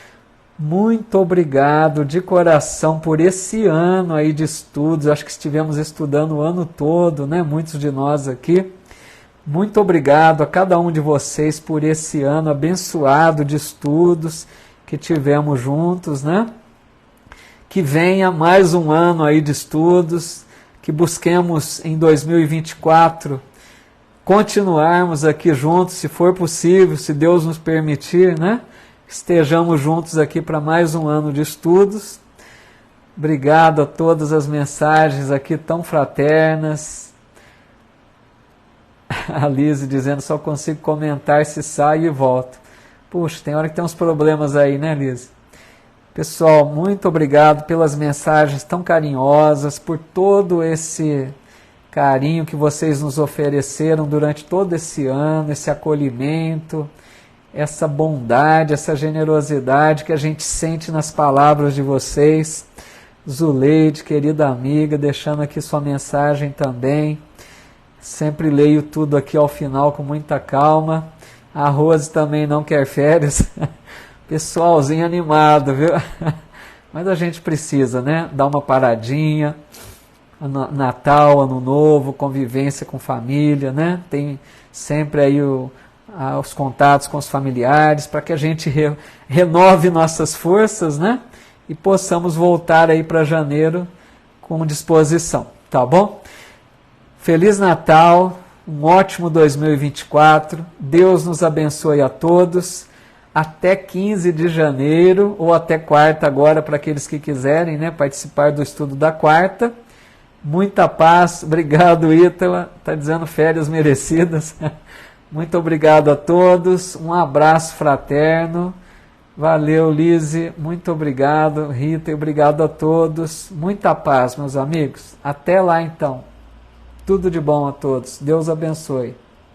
Muito obrigado de coração por esse ano aí de estudos. Acho que estivemos estudando o ano todo, né? Muitos de nós aqui. Muito obrigado a cada um de vocês por esse ano abençoado de estudos que tivemos juntos, né? Que venha mais um ano aí de estudos, que busquemos em 2024 continuarmos aqui juntos, se for possível, se Deus nos permitir, né? Estejamos juntos aqui para mais um ano de estudos. Obrigado a todas as mensagens aqui tão fraternas. A Lise dizendo, só consigo comentar se saio e volto. Puxa, tem hora que tem uns problemas aí, né, Lise? Pessoal, muito obrigado pelas mensagens tão carinhosas, por todo esse carinho que vocês nos ofereceram durante todo esse ano, esse acolhimento, essa bondade, essa generosidade que a gente sente nas palavras de vocês. Zuleide, querida amiga, deixando aqui sua mensagem também. Sempre leio tudo aqui ao final com muita calma. A Rose também não quer férias. Pessoalzinho animado, viu? Mas a gente precisa, né? Dar uma paradinha. Natal, Ano Novo, convivência com família, né? Tem sempre aí os contatos com os familiares, para que a gente renove nossas forças, né? E possamos voltar aí para janeiro com disposição, tá bom? Feliz Natal, um ótimo 2024, Deus nos abençoe a todos, até 15 de janeiro, ou até quarta agora, para aqueles que quiserem, né, participar do estudo da quarta. Muita paz, obrigado Ítala, está dizendo férias merecidas. Muito obrigado a todos, um abraço fraterno. Valeu, Lise, muito obrigado, Rita, e obrigado a todos. Muita paz, meus amigos. Até lá, então. Tudo de bom a todos. Deus abençoe.